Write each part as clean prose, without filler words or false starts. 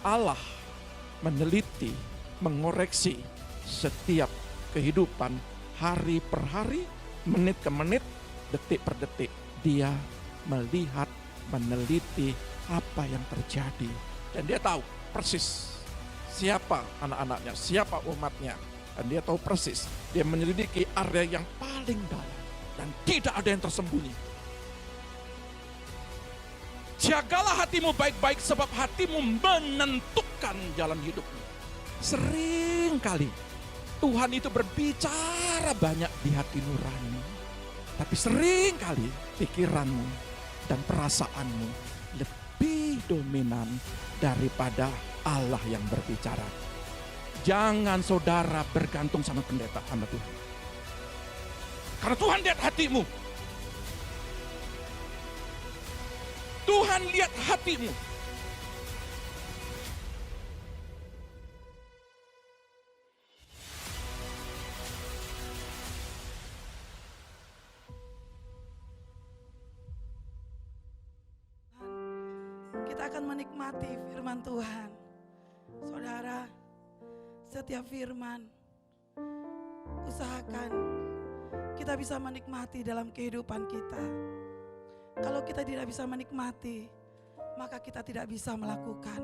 Allah meneliti, mengoreksi setiap kehidupan hari per hari, menit ke menit, detik per detik. Dia melihat, meneliti apa yang terjadi. Dan dia tahu persis siapa anak-anaknya, siapa umatnya. Dan dia tahu persis, dia menyelidiki area yang paling dalam. Dan tidak ada yang tersembunyi. Jagalah hatimu baik-baik sebab hatimu menentukan jalan hidupmu. Sering kali Tuhan itu berbicara banyak di hati nurani. Tapi sering kali pikiranmu dan perasaanmu lebih dominan daripada Allah yang berbicara. Jangan saudara bergantung sama pendeta, hamba Tuhan. Karena Tuhan lihat hatimu. Tuhan lihat hatimu. Kita akan menikmati firman Tuhan. Saudara, setiap firman usahakan kita bisa menikmati dalam kehidupan kita. Kalau kita tidak bisa menikmati, maka kita tidak bisa melakukan.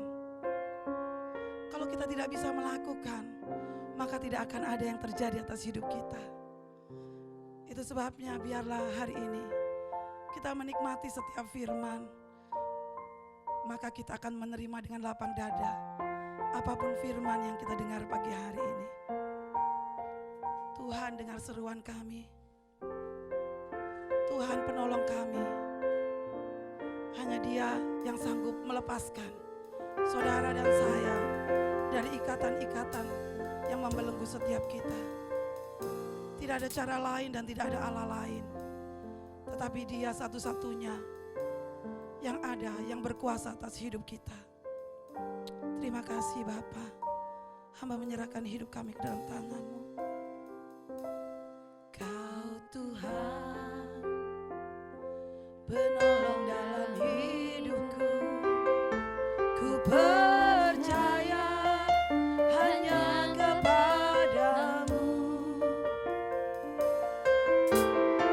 Kalau kita tidak bisa melakukan, maka tidak akan ada yang terjadi atas hidup kita. Itu sebabnya biarlah hari ini kita menikmati setiap firman, maka kita akan menerima dengan lapang dada apapun firman yang kita dengar pagi hari ini. Tuhan, dengar seruan kami. Tuhan, penolong kami. Hanya Dia yang sanggup melepaskan saudara dan saya dari ikatan-ikatan yang membelenggu setiap kita. Tidak ada cara lain dan tidak ada Allah lain, tetapi Dia satu-satunya yang ada, yang berkuasa atas hidup kita. Terima kasih Bapa. Hamba menyerahkan hidup kami ke dalam tangan-Mu. Kau Tuhan, penolong dalam hidupku. Ku percaya hanya kepadamu.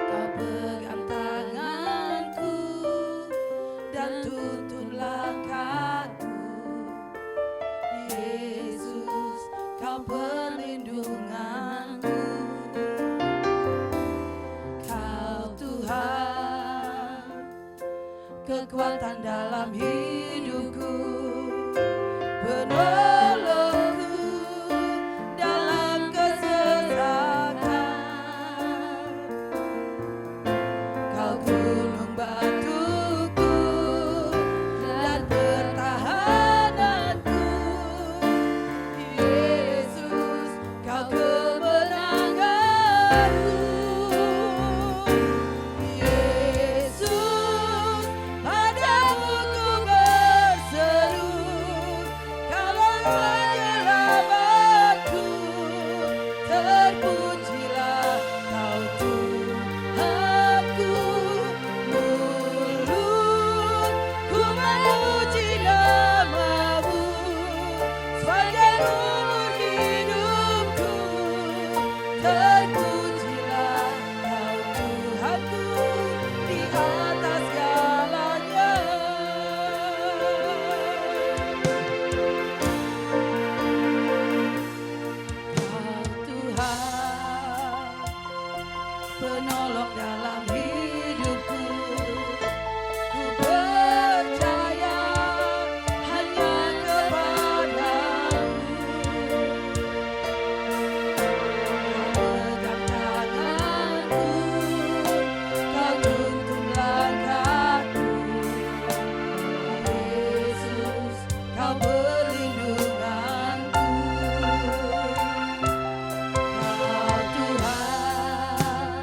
Kau pegang tanganku dan tuntun langkahku. Yesus, Kau perlindunganku. Kau Tuhan, kekuatan dalam hidupku, penolongku dalam kesesakan. Kau gunung batuku dan pertahananku. Yesus, Kau kemenanganku. Yesus, padamu ku berseru. Kaulah penyelamatku. Terpujilah Kau Tuhanku. Mulutku memuji nama-Mu sepanjang umur hidupku. Terpujilah Kau Tuhanku di atas segalanya. Kau Tuhan, penolong dalam hidupku. Ku percaya hanya kepadamu. Kau pegang tanganku, Kau tuntun langkahku. Yesus, Kau perlindunganku. Kau Tuhan,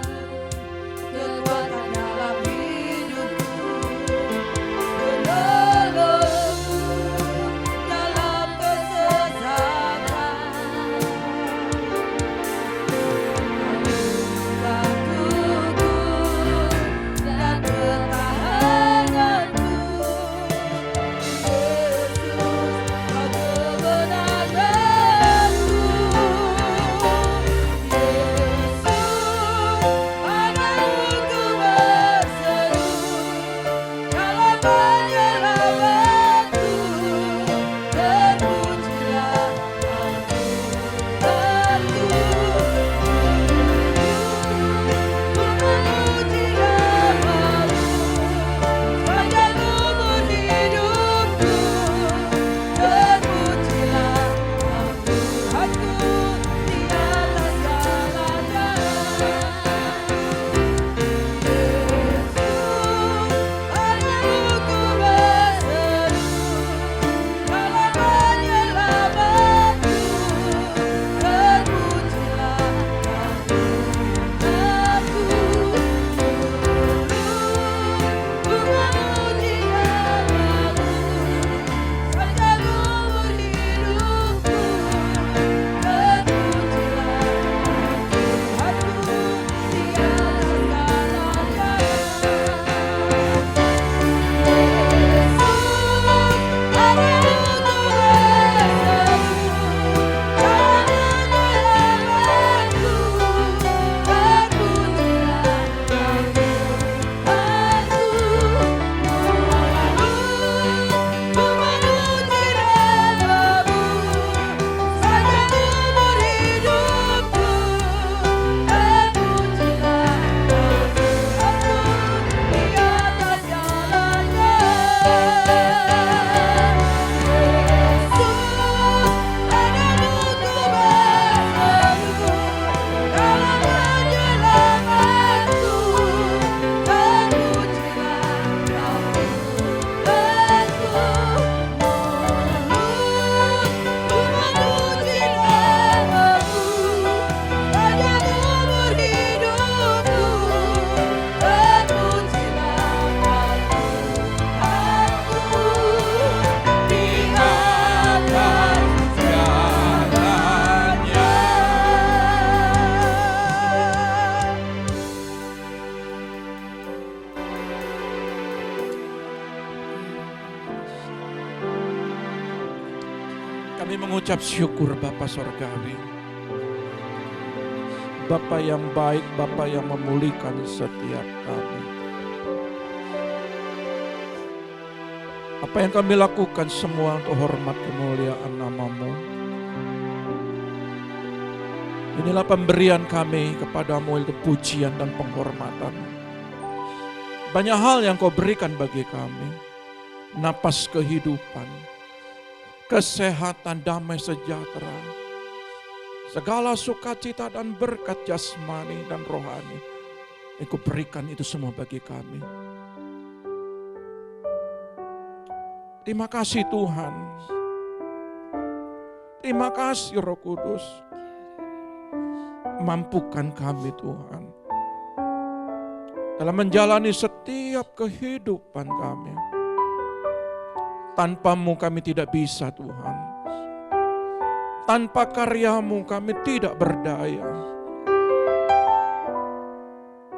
kekuatan dalam hidupku, penolongku dalam kesesakan. Batuku dan pertahananku. Yesus, Kami mengucap syukur Bapa Sorgawi. Bapa yang baik, Bapa yang memulihkan setiap kami. Apa yang kami lakukan semua untuk hormat kemuliaan nama-Mu. Inilah pemberian kami kepadamu itu pujian dan penghormatan. Banyak hal yang Kau berikan bagi kami. Napas kehidupan, kesehatan, damai sejahtera, segala sukacita dan berkat jasmani dan rohani. Yang Kau berikan itu semua bagi kami. Terima kasih Tuhan. Terima kasih Roh Kudus. Mampukan kami Tuhan dalam menjalani setiap kehidupan kami. Tanpa-Mu kami tidak bisa Tuhan. Tanpa karya-Mu kami tidak berdaya.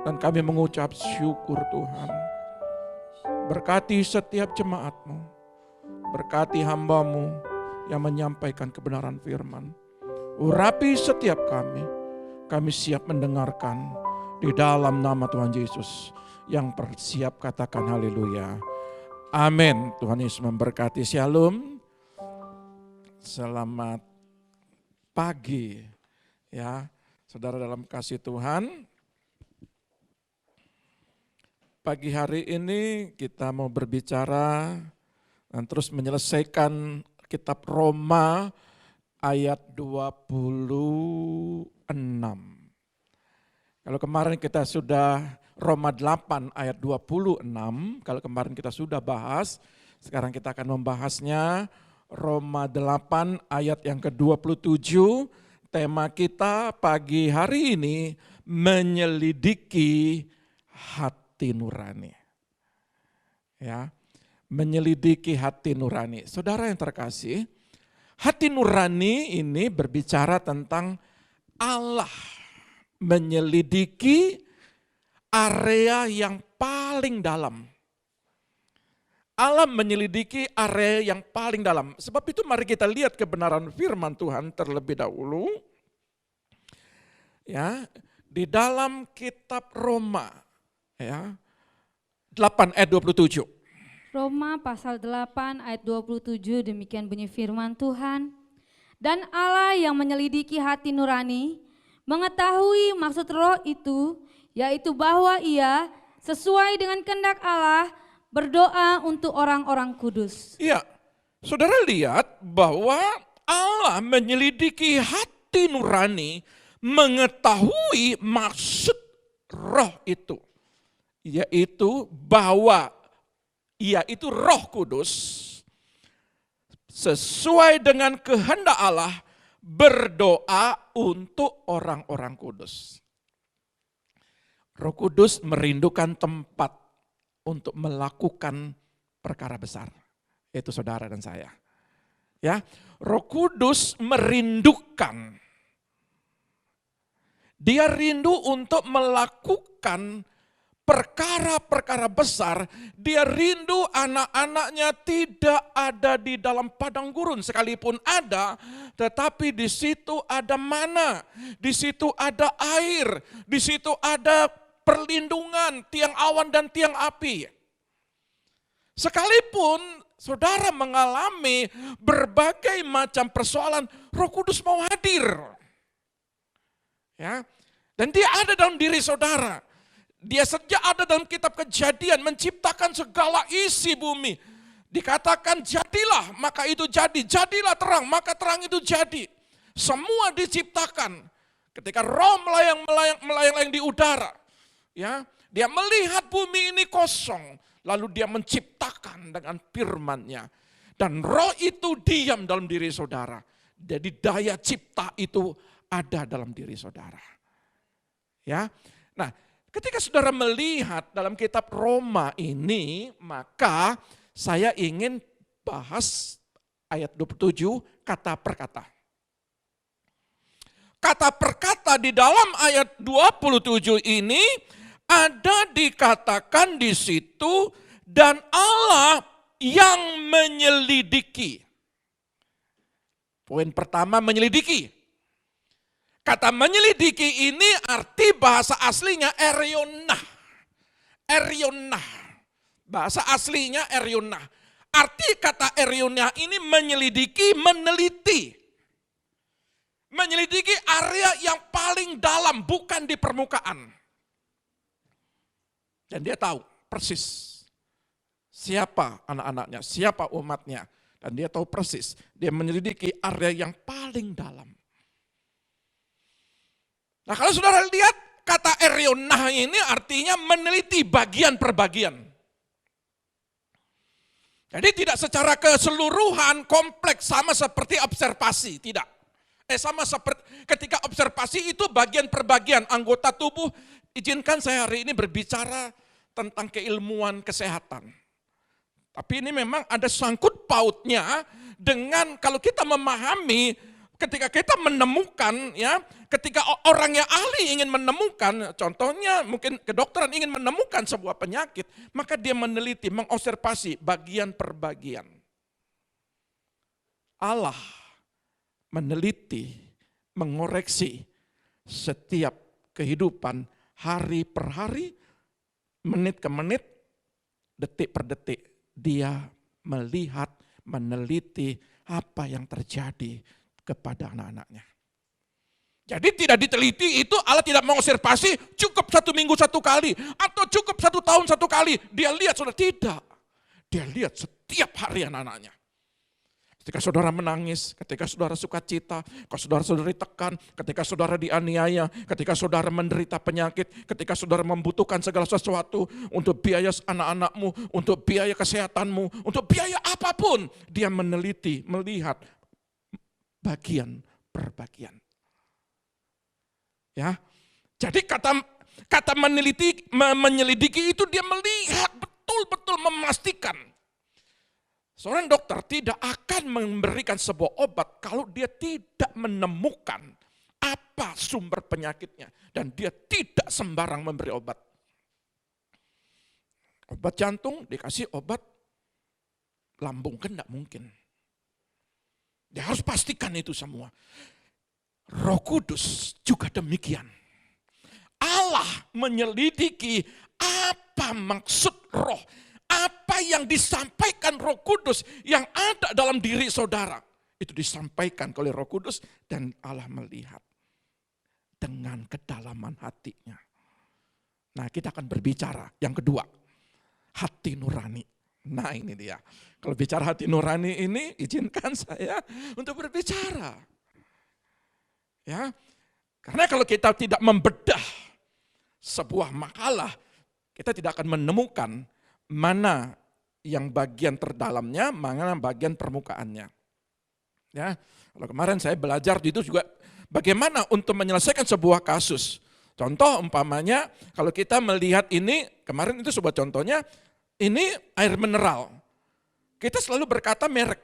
Dan kami mengucap syukur Tuhan. Berkati setiap jemaat-Mu. Berkati hamba-Mu yang menyampaikan kebenaran firman. Urapi setiap kami. Kami siap mendengarkan di dalam nama Tuhan Yesus. Yang bersiap katakan haleluya. Amin. Tuhan Yesus memberkati. Shalom. Selamat pagi ya, saudara dalam kasih Tuhan. Pagi hari ini kita mau berbicara dan terus menyelesaikan kitab Roma ayat 26. Kalau kemarin kita sudah Roma 8 ayat 26, kalau kemarin kita sudah bahas, sekarang kita akan membahasnya Roma 8 ayat yang ke-27. Tema kita pagi hari ini menyelidiki hati nurani. Ya, menyelidiki hati nurani. Saudara yang terkasih, hati nurani ini berbicara tentang Allah menyelidiki area yang paling dalam. Allah menyelidiki area yang paling dalam. Sebab itu mari kita lihat kebenaran firman Tuhan terlebih dahulu. Ya, di dalam kitab Roma ya 8 ayat 27. Roma pasal 8 ayat 27 demikian bunyi firman Tuhan. Dan Allah yang menyelidiki hati nurani mengetahui maksud roh itu, yaitu bahwa ia sesuai dengan kehendak Allah berdoa untuk orang-orang kudus. Iya, saudara lihat bahwa Allah menyelidiki hati nurani, mengetahui maksud roh itu. Yaitu bahwa ia itu Roh Kudus sesuai dengan kehendak Allah berdoa untuk orang-orang kudus. Roh Kudus merindukan tempat untuk melakukan perkara besar. Itu saudara dan saya. Ya, Roh Kudus merindukan. Dia rindu untuk melakukan perkara-perkara besar. Dia rindu anak-anaknya tidak ada di dalam padang gurun. Sekalipun ada, tetapi di situ ada mana, di situ ada air, di situ ada perlindungan, tiang awan dan tiang api. Sekalipun saudara mengalami berbagai macam persoalan, Roh Kudus mau hadir. Ya, dan dia ada dalam diri saudara. Dia sejak ada dalam kitab Kejadian menciptakan segala isi bumi. Dikatakan jadilah, maka itu jadi. Jadilah terang, maka terang itu jadi. Semua diciptakan. Ketika Roh melayang di udara, ya, dia melihat bumi ini kosong, lalu dia menciptakan dengan firman-Nya. Dan Roh itu diam dalam diri saudara. Jadi daya cipta itu ada dalam diri saudara. Ya. Nah, ketika saudara melihat dalam kitab Roma ini, maka saya ingin bahas ayat 27 kata per kata. Kata per kata di dalam ayat 27 ini ada dikatakan di situ dan Allah yang menyelidiki. Poin pertama, menyelidiki. Kata menyelidiki ini arti bahasa aslinya eryonah. Eryonah. Bahasa aslinya eryonah. Arti kata eryonah ini menyelidiki, meneliti. Menyelidiki area yang paling dalam, bukan di permukaan. Dan dia tahu persis siapa anak-anaknya, siapa umatnya. Dan dia tahu persis, dia menyelidiki area yang paling dalam. Nah, kalau saudara lihat kata eryonah ini artinya meneliti bagian per bagian. Jadi tidak secara keseluruhan kompleks sama seperti observasi, tidak. Sama seperti ketika observasi itu bagian per bagian anggota tubuh. Izinkan saya hari ini berbicara tentang keilmuan kesehatan. Tapi ini memang ada sangkut pautnya dengan kalau kita memahami ketika kita menemukan, ya, ketika orang yang ahli ingin menemukan, contohnya mungkin kedokteran ingin menemukan sebuah penyakit, maka dia meneliti, mengobservasi bagian per bagian. Allah meneliti, mengoreksi setiap kehidupan hari per hari, menit ke menit, detik per detik. Dia melihat, meneliti apa yang terjadi kepada anak-anaknya. Jadi tidak diteliti itu Allah tidak mengobservasi cukup 1 minggu 1 kali atau cukup 1 tahun 1 kali. Dia lihat, saudara, tidak. Dia lihat setiap hari anak-anaknya. Ketika saudara menangis, ketika saudara sukacita, ketika saudara ditekan, ketika saudara dianiaya, ketika saudara menderita penyakit, ketika saudara membutuhkan segala sesuatu untuk biaya anak-anakmu, untuk biaya kesehatanmu, untuk biaya apapun, dia meneliti, melihat bagian per bagian. Ya. Jadi kata meneliti, menyelidiki itu dia melihat betul-betul, memastikan. Seorang dokter tidak akan memberikan sebuah obat kalau dia tidak menemukan apa sumber penyakitnya. Dan dia tidak sembarang memberi obat. Obat jantung dikasih obat lambung, kan tidak mungkin. Dia harus pastikan itu semua. Roh Kudus juga demikian. Allah menyelidiki apa maksud roh. Apa yang disampaikan Roh Kudus yang ada dalam diri saudara. Itu disampaikan oleh Roh Kudus dan Allah melihat dengan kedalaman hatinya. Nah, kita akan berbicara yang kedua, hati nurani. Nah, ini dia. Kalau bicara hati nurani ini, izinkan saya untuk berbicara. Ya, karena kalau kita tidak membedah sebuah makalah, kita tidak akan menemukan mana yang bagian terdalamnya, mana bagian permukaannya. Ya, kalau kemarin saya belajar itu juga bagaimana untuk menyelesaikan sebuah kasus. Contoh umpamanya kalau kita melihat ini, kemarin itu sebuah contohnya, ini air mineral. Kita selalu berkata merek.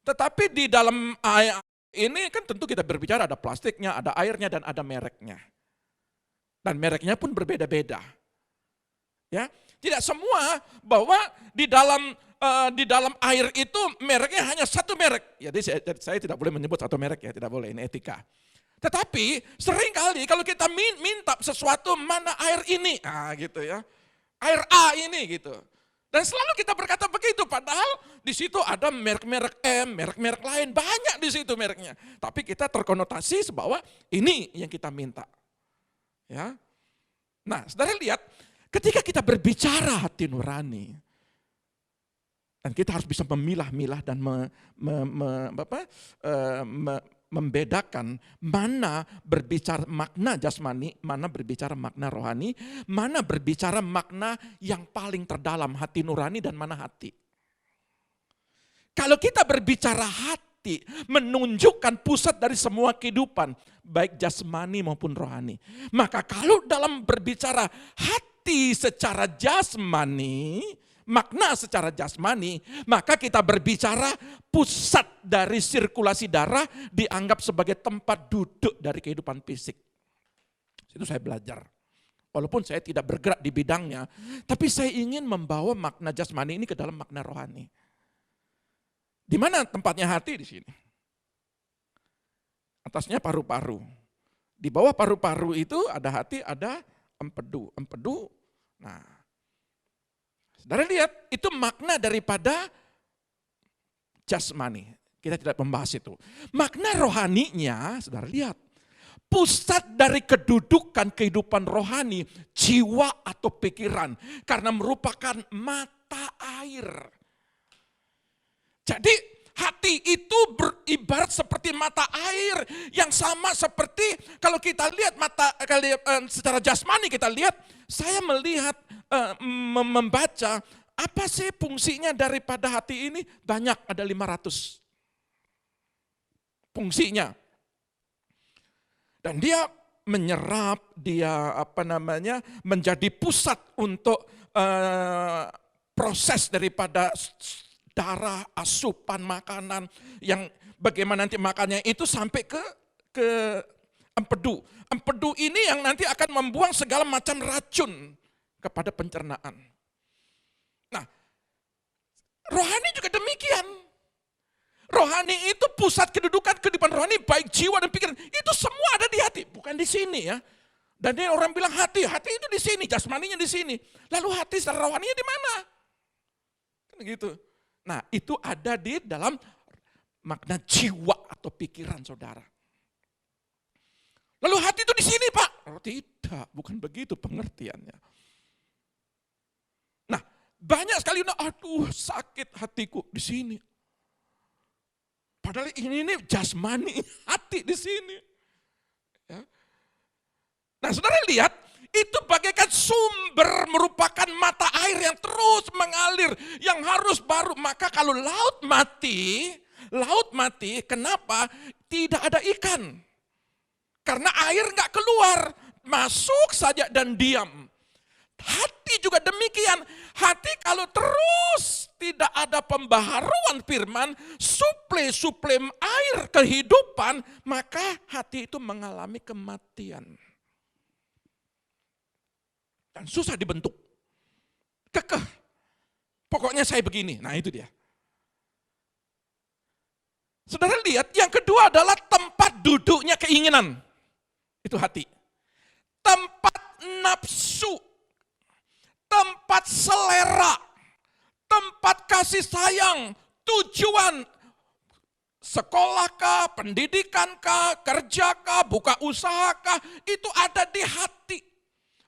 Tetapi di dalam air ini kan tentu kita berbicara ada plastiknya, ada airnya dan ada mereknya. Dan mereknya pun berbeda-beda. Ya, tidak semua bahwa di dalam air itu mereknya hanya satu merek. Jadi saya tidak boleh menyebut satu merek ya, tidak boleh, ini etika. Tetapi seringkali kalau kita minta sesuatu, mana air ini, gitu ya, air A ini gitu. Dan selalu kita berkata begitu, padahal di situ ada merek-merek M, merek-merek lain, banyak di situ mereknya. Tapi kita terkonotasi bahwa ini yang kita minta. Ya, nah, saudara lihat. Ketika kita berbicara hati nurani, dan kita harus bisa memilah-milah dan membedakan mana berbicara makna jasmani, mana berbicara makna rohani, mana berbicara makna yang paling terdalam, hati nurani dan mana hati. Kalau kita berbicara hati, menunjukkan pusat dari semua kehidupan, baik jasmani maupun rohani. Maka kalau dalam berbicara hati, secara jasmani, makna secara jasmani, maka kita berbicara pusat dari sirkulasi darah dianggap sebagai tempat duduk dari kehidupan fisik. Itu saya belajar. Walaupun saya tidak bergerak di bidangnya, tapi saya ingin membawa makna jasmani ini ke dalam makna rohani. Di mana tempatnya hati? Di sini. atasnya paru-paru. Di bawah paru-paru itu ada hati, ada empedu. Empedu, nah, saudara lihat, itu makna daripada jasmani. Kita tidak membahas itu. Makna rohaninya, saudara lihat, pusat dari kedudukan kehidupan rohani, jiwa atau pikiran. Karena merupakan mata air. Jadi hati itu beribarat seperti mata air. Yang sama seperti kalau kita lihat secara jasmani kita lihat, saya melihat, membaca, apa sih fungsinya daripada hati ini? Banyak, ada 500 fungsinya. Dan dia menyerap, dia menjadi pusat untuk proses daripada darah, asupan makanan, yang bagaimana nanti makannya itu sampai ke empedu. Empedu ini yang nanti akan membuang segala macam racun kepada pencernaan. Nah, rohani juga demikian. Rohani itu pusat kedudukan kehidupan rohani, baik jiwa dan pikiran. Itu semua ada di hati, bukan di sini ya. Dan dia orang bilang hati itu di sini, jasmaninya di sini. Lalu hati secara rohaninya di mana? Kan gitu. Nah, itu ada di dalam makna jiwa atau pikiran saudara. Lalu hati itu di sini, Pak. Oh, tidak, bukan begitu pengertiannya. Nah, banyak sekali, aduh sakit hatiku di sini. Padahal ini jasmani, hati di sini. Ya. Nah, saudara lihat, itu bagaikan sumber, merupakan mata air yang terus mengalir, yang harus baru. Maka kalau laut mati, kenapa? Tidak ada ikan. Karena air nggak keluar, masuk saja dan diam. Hati juga demikian. Hati kalau terus tidak ada pembaharuan firman, suplai air kehidupan, maka hati itu mengalami kematian. Dan susah dibentuk. Kekeh. Pokoknya saya begini. Nah itu dia. Saudara lihat, yang kedua adalah tempat duduknya keinginan. Itu hati. Tempat nafsu. Tempat selera. Tempat kasih sayang. Tujuan. Sekolahkah, pendidikankah, kerjakah, buka usahakah. Itu ada di hati.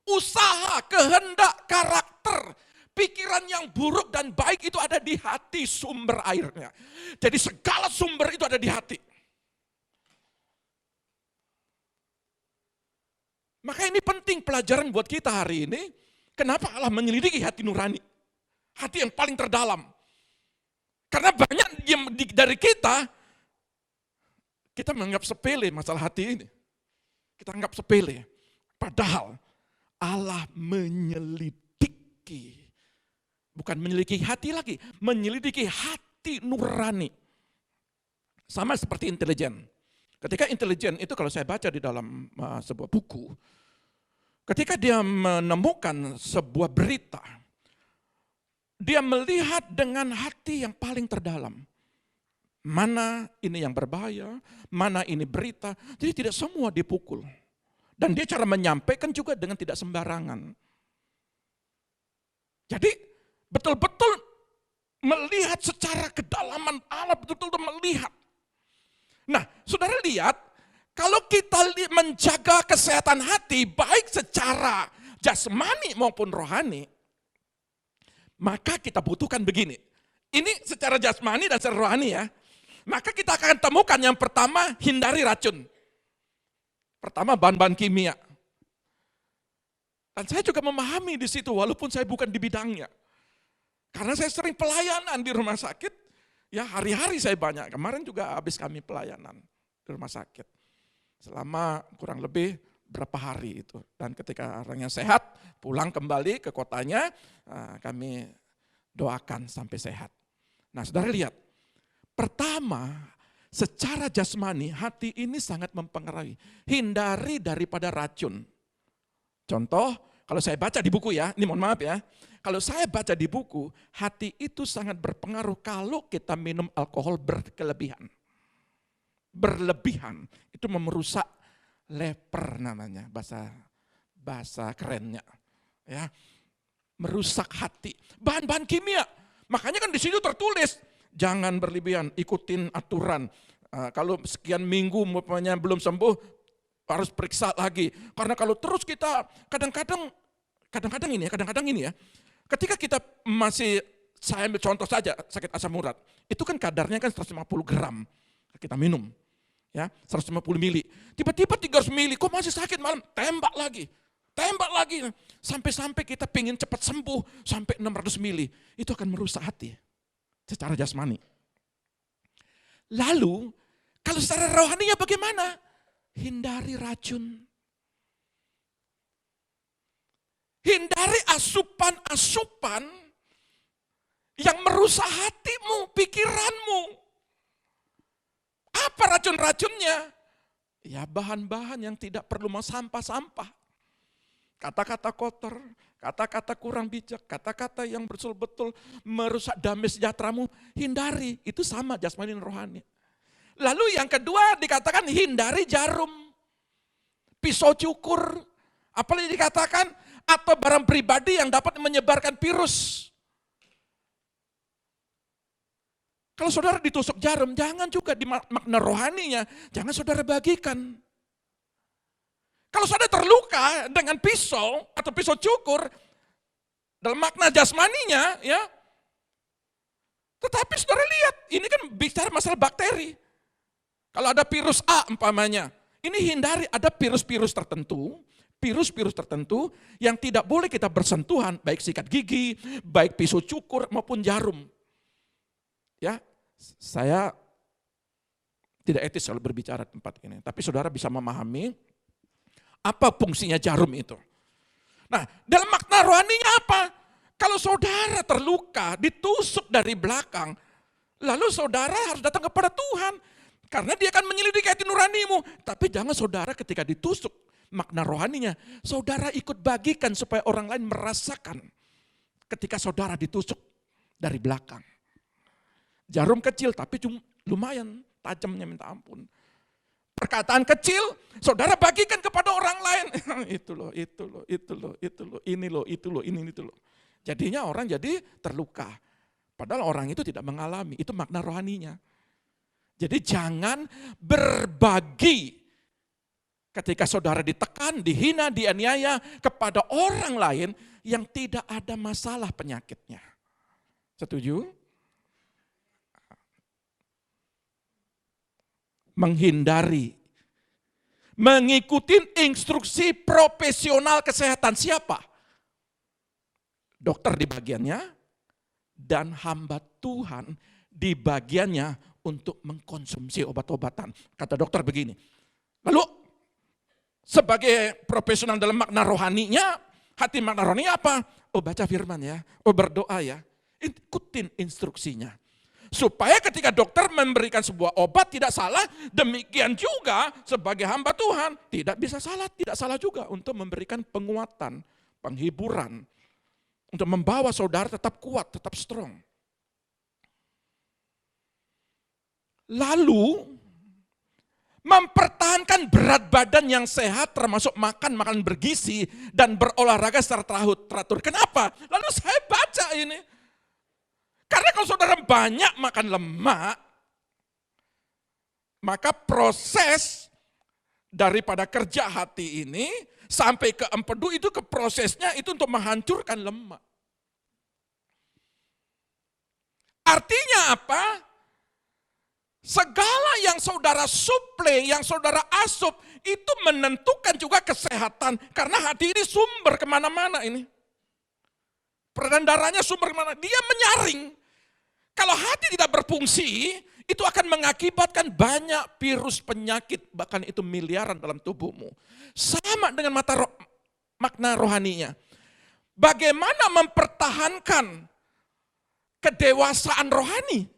Usaha, kehendak, karakter, pikiran yang buruk dan baik itu ada di hati sumber airnya. Jadi segala sumber itu ada di hati. Maka ini penting pelajaran buat kita hari ini. Kenapa Allah menyelidiki hati nurani? Hati yang paling terdalam. Karena banyak dari kita menganggap sepele masalah hati ini. Kita anggap sepele. Padahal Allah menyelidiki, bukan menyelidiki hati lagi, menyelidiki hati nurani. Sama seperti intelijen. Ketika intelijen itu kalau saya baca di dalam sebuah buku, ketika dia menemukan sebuah berita, dia melihat dengan hati yang paling terdalam. Mana ini yang berbahaya, mana ini berita, jadi tidak semua dipukul. Dan dia cara menyampaikan juga dengan tidak sembarangan. Jadi betul-betul melihat secara kedalaman Allah, betul-betul melihat. Nah, saudara lihat, kalau kita menjaga kesehatan hati, baik secara jasmani maupun rohani, maka kita butuhkan begini. Ini secara jasmani dan secara rohani ya. Maka kita akan temukan yang pertama, hindari racun. Pertama bahan-bahan kimia. Dan saya juga memahami di situ walaupun saya bukan di bidangnya. Karena saya sering pelayanan di rumah sakit, ya hari-hari saya banyak. Kemarin juga habis kami pelayanan di rumah sakit. Selama kurang lebih berapa hari itu. Dan ketika orangnya sehat, pulang kembali ke kotanya, kami doakan sampai sehat. Nah saudara lihat, pertama, secara jasmani, hati ini sangat mempengaruhi. Hindari daripada racun. Contoh, kalau saya baca di buku ya, ini mohon maaf ya. Kalau saya baca di buku, hati itu sangat berpengaruh kalau kita minum alkohol berkelebihan. Berlebihan, Itu merusak leper namanya, bahasa kerennya. Ya, merusak hati. Bahan-bahan kimia. Makanya kan di situ tertulis, jangan berlebihan, ikutin aturan. Kalau sekian minggu umpamanya belum sembuh, harus periksa lagi. Karena kalau terus kita kadang-kadang ini ya, ketika kita saya ambil contoh saja sakit asam urat, itu kan kadarnya kan 150 gram kita minum, ya 150 mili. Tiba-tiba 300 mili, kok masih sakit malam, tembak lagi, sampai kita pingin cepat sembuh sampai 600 mili, itu akan merusak hati secara jasmani. Lalu kalau secara rohaninya bagaimana? Hindari racun. Hindari asupan-asupan yang merusak hatimu, pikiranmu. Apa racun-racunnya? Ya bahan-bahan yang tidak perlu mau sampah-sampah. Kata-kata kotor, kata-kata kurang bijak, kata-kata yang betul-betul merusak damai sejahteramu, hindari. Itu sama jasmani dan rohani. Lalu yang kedua dikatakan hindari jarum, pisau cukur, apalagi dikatakan atau barang pribadi yang dapat menyebarkan virus. Kalau saudara ditusuk jarum, jangan juga di makna rohaninya, jangan saudara bagikan. Kalau saudara terluka dengan pisau atau pisau cukur, dalam makna jasmaninya, ya, tetapi saudara lihat, ini kan bicara masalah bakteri. Kalau ada virus A umpamanya, ini hindari ada virus-virus tertentu yang tidak boleh kita bersentuhan, baik sikat gigi, baik pisau cukur maupun jarum. Ya, saya tidak etis kalau berbicara di tempat ini, tapi saudara bisa memahami apa fungsinya jarum itu. Nah, dalam makna rohaninya apa? Kalau saudara terluka, ditusuk dari belakang, lalu saudara harus datang kepada Tuhan. Karena dia akan menyelidiki hati nuranimu. Tapi jangan saudara ketika ditusuk, makna rohaninya, saudara ikut bagikan supaya orang lain merasakan ketika saudara ditusuk dari belakang. Jarum kecil tapi lumayan tajamnya minta ampun. Perkataan kecil, saudara bagikan kepada orang lain. Itu loh, ini loh, itu loh. Jadinya orang jadi terluka. Padahal orang itu tidak mengalami, itu makna rohaninya. Jadi jangan berbagi ketika saudara ditekan, dihina, dianiaya kepada orang lain yang tidak ada masalah penyakitnya. Setuju? Menghindari, mengikuti instruksi profesional kesehatan siapa? Dokter di bagiannya dan hamba Tuhan di bagiannya untuk mengkonsumsi obat-obatan. Kata dokter begini. Lalu sebagai profesional dalam makna rohaninya, hati makna rohaninya apa? Oh baca firman ya, oh berdoa ya. Ikutin instruksinya. Supaya ketika dokter memberikan sebuah obat tidak salah, demikian juga sebagai hamba Tuhan tidak bisa salah, tidak salah juga untuk memberikan penguatan, penghiburan, untuk membawa saudara tetap kuat, tetap strong. Lalu mempertahankan berat badan yang sehat termasuk makan makanan bergizi dan berolahraga secara teratur. Kenapa? Lalu saya baca ini. Karena kalau saudara banyak makan lemak, maka proses daripada kerja hati ini sampai ke empedu itu ke prosesnya itu untuk menghancurkan lemak. Artinya apa? Segala yang saudara suplai, yang saudara asup, itu menentukan juga kesehatan. Karena hati ini sumber kemana-mana ini. Peredaran darahnya sumber kemana? Dia menyaring. Kalau hati tidak berfungsi, itu akan mengakibatkan banyak virus penyakit, bahkan itu miliaran dalam tubuhmu. Sama dengan makna rohaninya. Bagaimana mempertahankan kedewasaan rohani?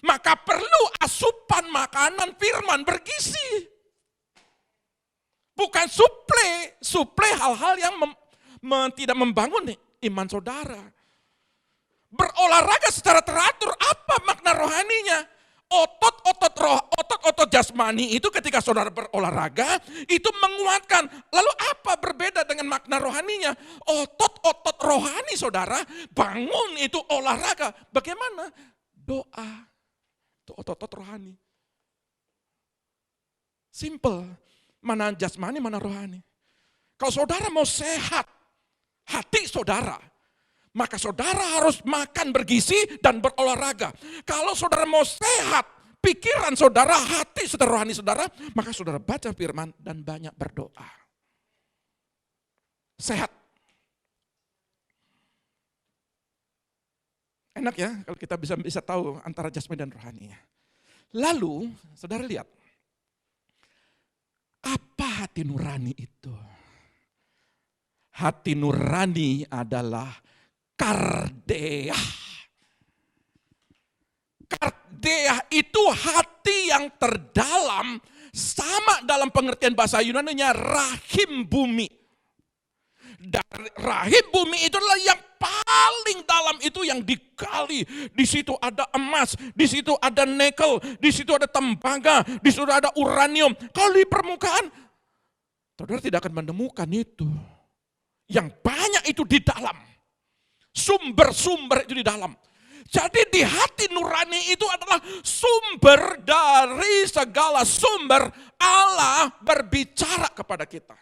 Maka perlu asupan makanan firman bergizi. Bukan suplai hal-hal yang tidak membangun iman saudara. Berolahraga secara teratur, apa makna rohaninya? Otot-otot jasmani itu ketika saudara berolahraga, itu menguatkan. Lalu apa berbeda dengan makna rohaninya? Otot-otot rohani saudara, bangun itu olahraga. Bagaimana? Doa. Itu otot-otot rohani. Simple. Mana jasmani, mana rohani. Kalau saudara mau sehat, hati saudara, maka saudara harus makan bergizi dan berolahraga. Kalau saudara mau sehat, pikiran saudara, hati saudara, rohani saudara, maka saudara baca firman dan banyak berdoa. Sehat. Enak ya kalau kita bisa tahu antara jasmani dan rohaninya. Lalu saudara lihat, apa hati nurani itu? Hati nurani adalah kardea. Kardea itu hati yang terdalam, sama dalam pengertian bahasa Yunaninya rahim bumi. Dan rahim bumi itu adalah yang paling dalam, itu yang digali. Di situ ada emas, di situ ada nikel, di situ ada tembaga, di situ ada uranium. Kalau di permukaan, saudara tidak akan menemukan itu. Yang banyak itu di dalam. Sumber-sumber itu di dalam. Jadi di hati nurani itu adalah sumber dari segala sumber. Allah berbicara kepada kita.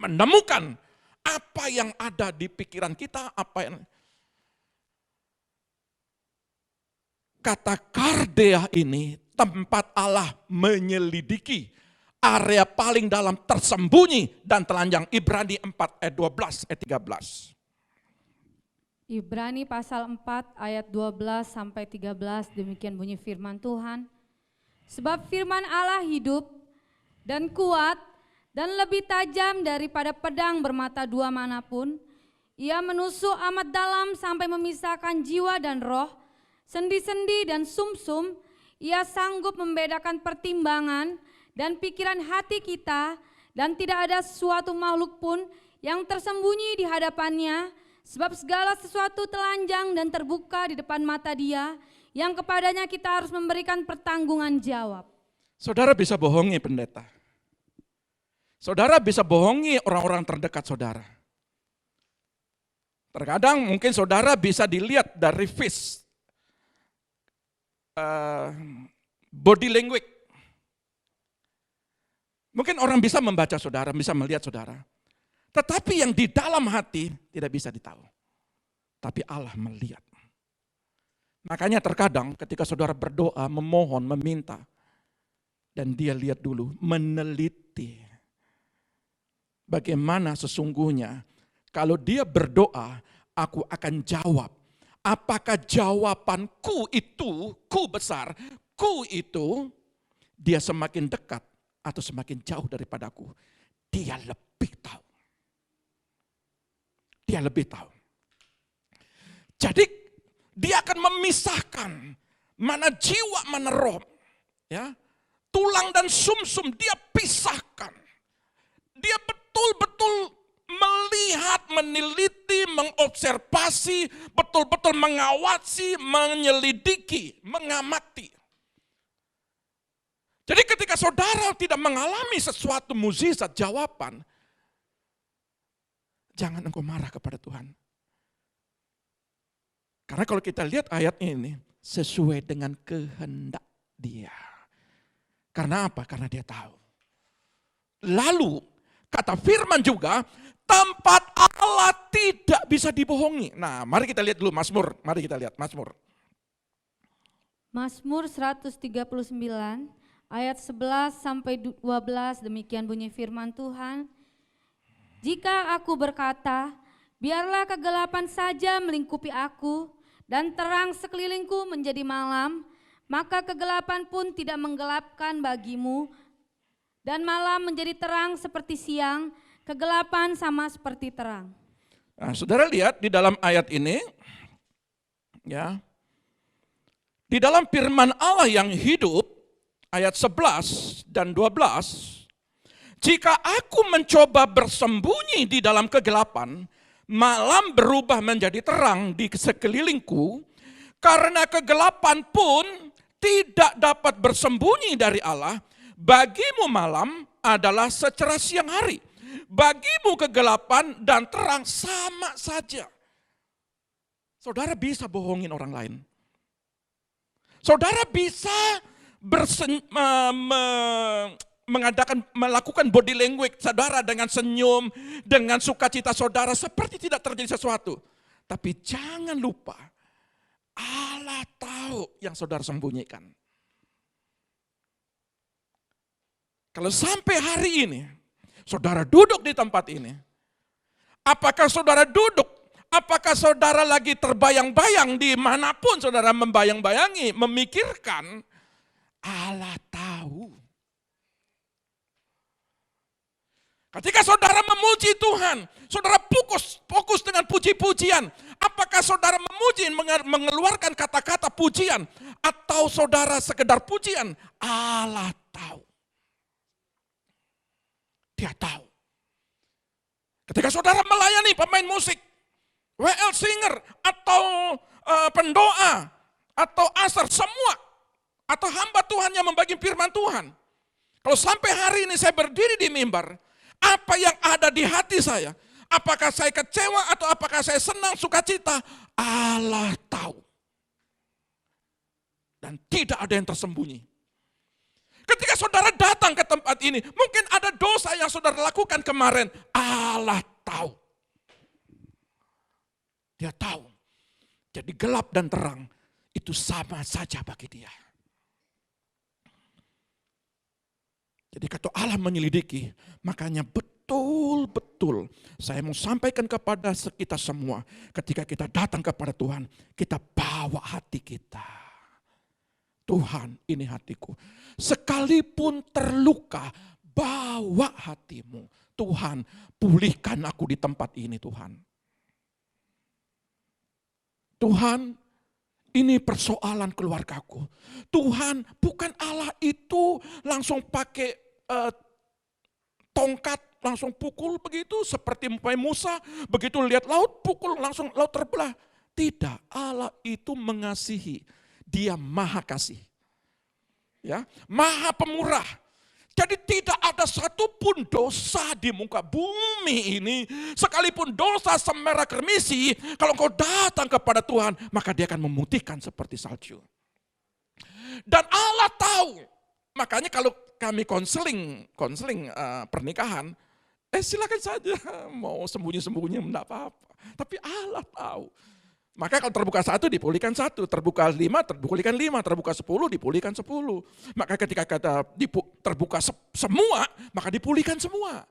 Menemukan apa yang ada di pikiran kita, apa yang... Kata kardea ini tempat Allah menyelidiki. Area paling dalam tersembunyi dan telanjang. Ibrani 4 ayat 12 ayat 13. Ibrani pasal 4 ayat 12 sampai 13, demikian bunyi firman Tuhan. Sebab firman Allah hidup dan kuat dan lebih tajam daripada pedang bermata dua manapun. Ia menusuk amat dalam sampai memisahkan jiwa dan roh, sendi-sendi dan sumsum. Ia sanggup membedakan pertimbangan dan pikiran hati kita, dan tidak ada suatu makhluk pun yang tersembunyi di hadapannya, sebab segala sesuatu telanjang dan terbuka di depan mata Dia, yang kepadanya kita harus memberikan pertanggungan jawab. Saudara bisa bohongi pendeta. Saudara bisa bohongi orang-orang terdekat saudara. Terkadang mungkin saudara bisa dilihat dari body language. Mungkin orang bisa membaca saudara, bisa melihat saudara. Tetapi yang di dalam hati tidak bisa ditahu. Tapi Allah melihat. Makanya terkadang ketika saudara berdoa, memohon, meminta. Dan dia lihat dulu, meneliti. Bagaimana sesungguhnya kalau dia berdoa, aku akan jawab. Apakah jawabanku itu, ku besar, ku itu, dia semakin dekat atau semakin jauh daripadaku. Dia lebih tahu. Dia lebih tahu. Jadi dia akan memisahkan mana jiwa, mana roh. Ya, tulang dan sumsum dia pisahkan. Dia betul-betul melihat, meneliti, mengobservasi, betul-betul mengawasi, menyelidiki, mengamati. Jadi ketika saudara tidak mengalami sesuatu mukjizat jawaban, jangan engkau marah kepada Tuhan. Karena kalau kita lihat ayat ini, sesuai dengan kehendak Dia. Karena apa? Karena Dia tahu. Lalu, kata firman juga, tempat Allah tidak bisa dibohongi. Nah, mari kita lihat dulu Mazmur. Mari kita lihat Mazmur. Mazmur 139 ayat 11 sampai 12, demikian bunyi firman Tuhan. Jika aku berkata, biarlah kegelapan saja melingkupi aku dan terang sekelilingku menjadi malam, maka kegelapan pun tidak menggelapkan bagimu dan malam menjadi terang seperti siang, kegelapan sama seperti terang. Nah, saudara lihat di dalam ayat ini, ya, di dalam firman Allah yang hidup, ayat 11 dan 12, jika aku mencoba bersembunyi di dalam kegelapan, malam berubah menjadi terang di sekelilingku, karena kegelapan pun tidak dapat bersembunyi dari Allah. Bagimu malam adalah secerah siang hari. Bagimu kegelapan dan terang sama saja. Saudara bisa bohongin orang lain. Saudara bisa melakukan body language saudara dengan senyum, dengan sukacita saudara seperti tidak terjadi sesuatu. Tapi jangan lupa, Allah tahu yang saudara sembunyikan. Kalau sampai hari ini, saudara duduk di tempat ini, apakah saudara duduk, apakah saudara lagi terbayang-bayang dimanapun saudara membayang-bayangi, memikirkan, Allah tahu. Ketika saudara memuji Tuhan, saudara fokus dengan puji-pujian. Apakah saudara memuji, mengeluarkan kata-kata pujian, atau saudara sekedar pujian? Allah tahu. Dia tahu. Ketika saudara melayani pemain musik, WL singer, atau pendoa, atau asar, semua, atau hamba Tuhan yang membagi firman Tuhan. Kalau sampai hari ini saya berdiri di mimbar, apa yang ada di hati saya, apakah saya kecewa atau apakah saya senang, sukacita, Allah tahu. Dan tidak ada yang tersembunyi. Ketika saudara datang ke tempat ini, mungkin ada dosa yang saudara lakukan kemarin, Allah tahu. Dia tahu. Jadi gelap dan terang itu sama saja bagi dia. Jadi kalau Allah menyelidiki, makanya betul-betul saya mau sampaikan kepada kita semua, ketika kita datang kepada Tuhan, kita bawa hati kita. Tuhan, ini hatiku. Sekalipun terluka, bawa hatimu. Tuhan, pulihkan aku di tempat ini, Tuhan. Tuhan, ini persoalan keluargaku. Tuhan, bukan Allah itu langsung pakai tongkat, langsung pukul begitu, seperti Musa, begitu lihat laut, pukul langsung laut terbelah. Tidak, Allah itu mengasihi. Dia maha kasih. Ya, maha pemurah. Jadi tidak ada satupun dosa di muka bumi ini, sekalipun dosa semerah kermisi, kalau kau datang kepada Tuhan, maka dia akan memutihkan seperti salju. Dan Allah tahu, makanya kalau kami konseling pernikahan, silakan saja mau sembunyi-sembunyi enggak apa-apa. Tapi Allah tahu. Maka kalau terbuka 1 dipulihkan 1, terbuka 5 dipulihkan 5, terbuka 10 dipulihkan 10. Maka ketika kata terbuka semua, maka dipulihkan semua.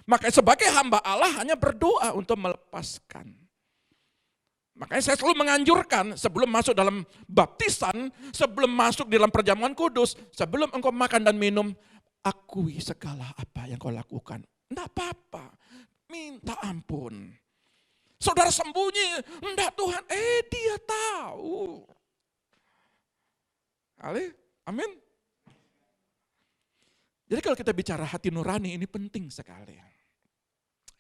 Maka sebagai hamba Allah hanya berdoa untuk melepaskan. Makanya saya selalu menganjurkan sebelum masuk dalam baptisan, sebelum masuk dalam perjamuan kudus, sebelum engkau makan dan minum, akui segala apa yang kau lakukan. Enggak apa-apa, minta ampun. Saudara sembunyi, enggak Tuhan, dia tahu. Amin. Jadi kalau kita bicara hati nurani ini penting sekali.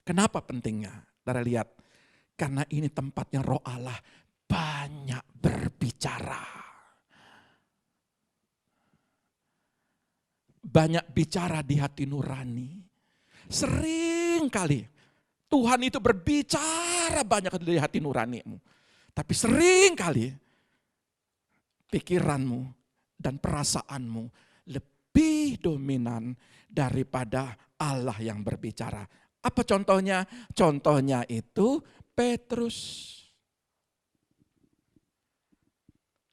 Kenapa pentingnya? Saudara lihat, karena ini tempatnya Roh Allah banyak berbicara. Banyak bicara di hati nurani. Sering kali Tuhan itu berbicara banyak dari hati nuranimu. Tapi sering kali pikiranmu dan perasaanmu lebih dominan daripada Allah yang berbicara. Apa contohnya? Contohnya itu Petrus.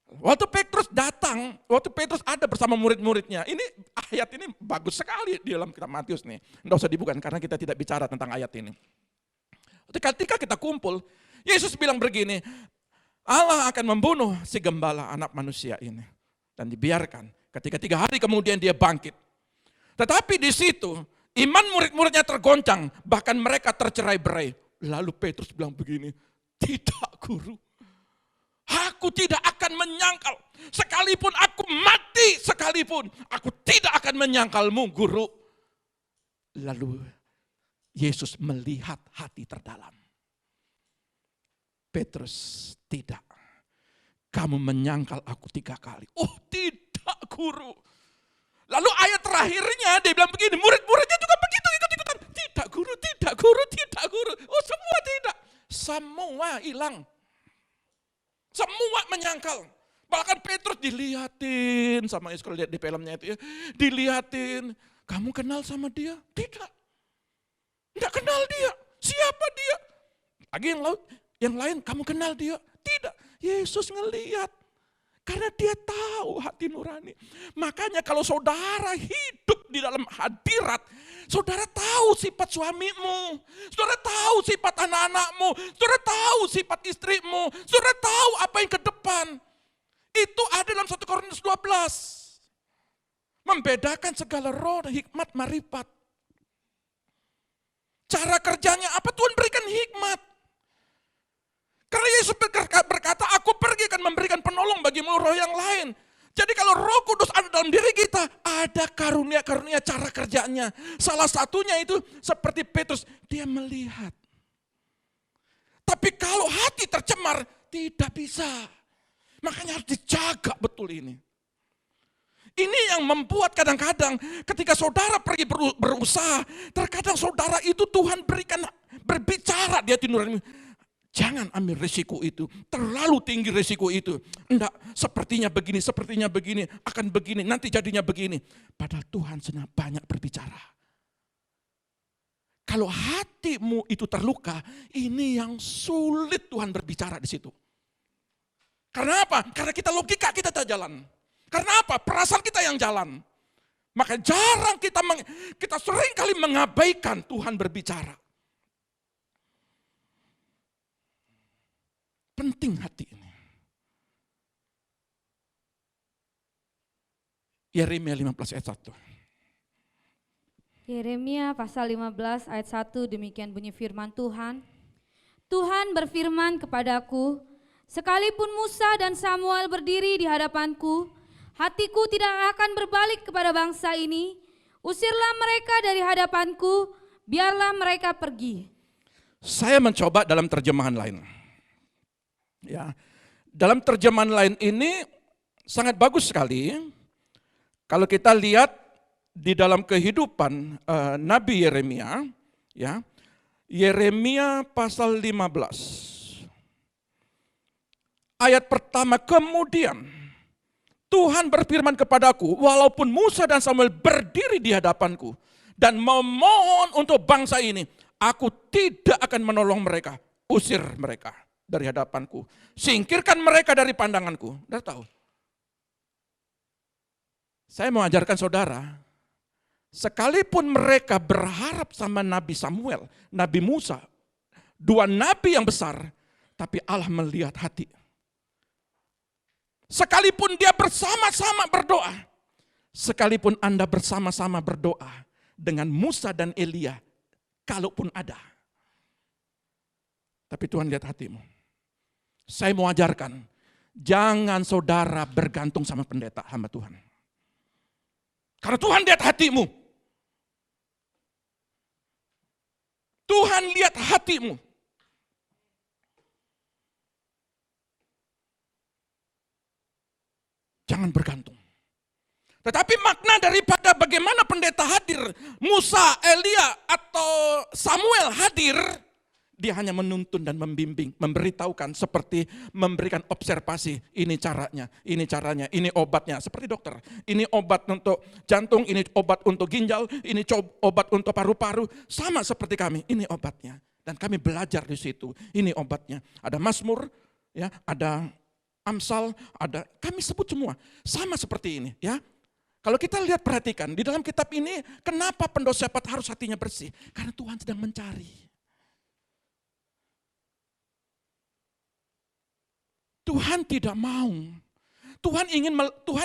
Waktu Petrus datang, waktu Petrus ada bersama murid-muridnya. Ini ayat ini bagus sekali di dalam kitab Matius nih. Nggak usah dibuka karena kita tidak bicara tentang ayat ini. Ketika kita kumpul, Yesus bilang begini, Allah akan membunuh si gembala anak manusia ini. Dan dibiarkan. Ketika 3 hari kemudian dia bangkit. Tetapi di situ, iman murid-muridnya tergoncang. Bahkan mereka tercerai-berai. Lalu Petrus bilang begini, tidak guru. Aku tidak akan menyangkal. Sekalipun aku mati sekalipun, aku tidak akan menyangkalmu guru. Lalu Yesus melihat hati terdalam. Petrus, tidak. Kamu menyangkal aku 3 kali. Oh tidak. guru. Lalu ayat terakhirnya dia bilang begini, murid-muridnya juga begitu ikut-ikutan. Tidak guru, tidak guru, tidak guru. Oh semua tidak. Semua hilang. Semua menyangkal. Bahkan Petrus dilihatin sama Yesus, kalau lihat di filmnya itu ya. Dilihatin, kamu kenal sama dia? Tidak. Tidak kenal dia. Siapa dia? Lagi yang lain, kamu kenal dia? Tidak. Yesus ngelihat. Karena dia tahu hati nurani. Makanya kalau saudara hidup di dalam hadirat, saudara tahu sifat suamimu, saudara tahu sifat anak-anakmu, saudara tahu sifat istrimu, saudara tahu apa yang ke depan. Itu ada dalam 1 Korintus 12. Membedakan segala roh, hikmat, marifat. Cara kerjanya apa? Tuhan berikan hikmat. Karena Yesus berkata, aku pergi akan memberikan penolong bagimu roh yang lain. Jadi kalau Roh Kudus ada dalam diri kita, ada karunia-karunia cara kerjanya. Salah satunya itu seperti Petrus, dia melihat. Tapi kalau hati tercemar, tidak bisa. Makanya harus dijaga betul ini. Ini yang membuat kadang-kadang ketika saudara pergi berusaha, terkadang saudara itu Tuhan berikan berbicara di hati nurani. Jangan ambil risiko itu, terlalu tinggi risiko itu. Enggak, sepertinya begini, akan begini, nanti jadinya begini. Padahal Tuhan sedang banyak berbicara. Kalau hatimu itu terluka, ini yang sulit Tuhan berbicara di situ. Karena apa? Karena kita logika kita tak jalan. Karena apa? Perasaan kita yang jalan. Maka jarang kita sering kali mengabaikan Tuhan berbicara. Penting hati ini. Yeremia 15 ayat 1. Yeremia pasal 15 ayat 1, demikian bunyi firman Tuhan. Tuhan berfirman kepadaku, sekalipun Musa dan Samuel berdiri di hadapanku, hatiku tidak akan berbalik kepada bangsa ini. Usirlah mereka dari hadapanku, biarlah mereka pergi. Saya mencoba dalam terjemahan lain. Ya, dalam terjemahan lain ini sangat bagus sekali. Kalau kita lihat di dalam kehidupan Nabi Yeremia, ya, Yeremia pasal 15. Ayat pertama, kemudian Tuhan berfirman kepadaku, walaupun Musa dan Samuel berdiri di hadapanku dan memohon untuk bangsa ini, aku tidak akan menolong mereka, usir mereka dari hadapanku. Singkirkan mereka dari pandanganku. Udah tahu. Saya mau ajarkan saudara, sekalipun mereka berharap sama Nabi Samuel, Nabi Musa, dua nabi yang besar, tapi Allah melihat hati. Sekalipun dia bersama-sama berdoa, sekalipun Anda bersama-sama berdoa dengan Musa dan Elia, kalaupun ada. Tapi Tuhan lihat hatimu. Saya mau ajarkan, jangan saudara bergantung sama pendeta hamba Tuhan. Karena Tuhan lihat hatimu. Tuhan lihat hatimu. Jangan bergantung. Tetapi makna daripada bagaimana pendeta hadir, Musa, Elia, atau Samuel hadir, dia hanya menuntun dan membimbing, memberitahukan seperti memberikan observasi, ini caranya, ini obatnya, seperti dokter. Ini obat untuk jantung, ini obat untuk ginjal, ini obat untuk paru-paru, sama seperti kami, ini obatnya. Dan kami belajar di situ, ini obatnya. Ada Mazmur, ya, ada Amsal, ada, kami sebut semua, sama seperti ini, ya. Kalau kita lihat perhatikan, di dalam kitab ini, kenapa pendosa harus hatinya bersih? Karena Tuhan sedang mencari. Tuhan tidak mau. Tuhan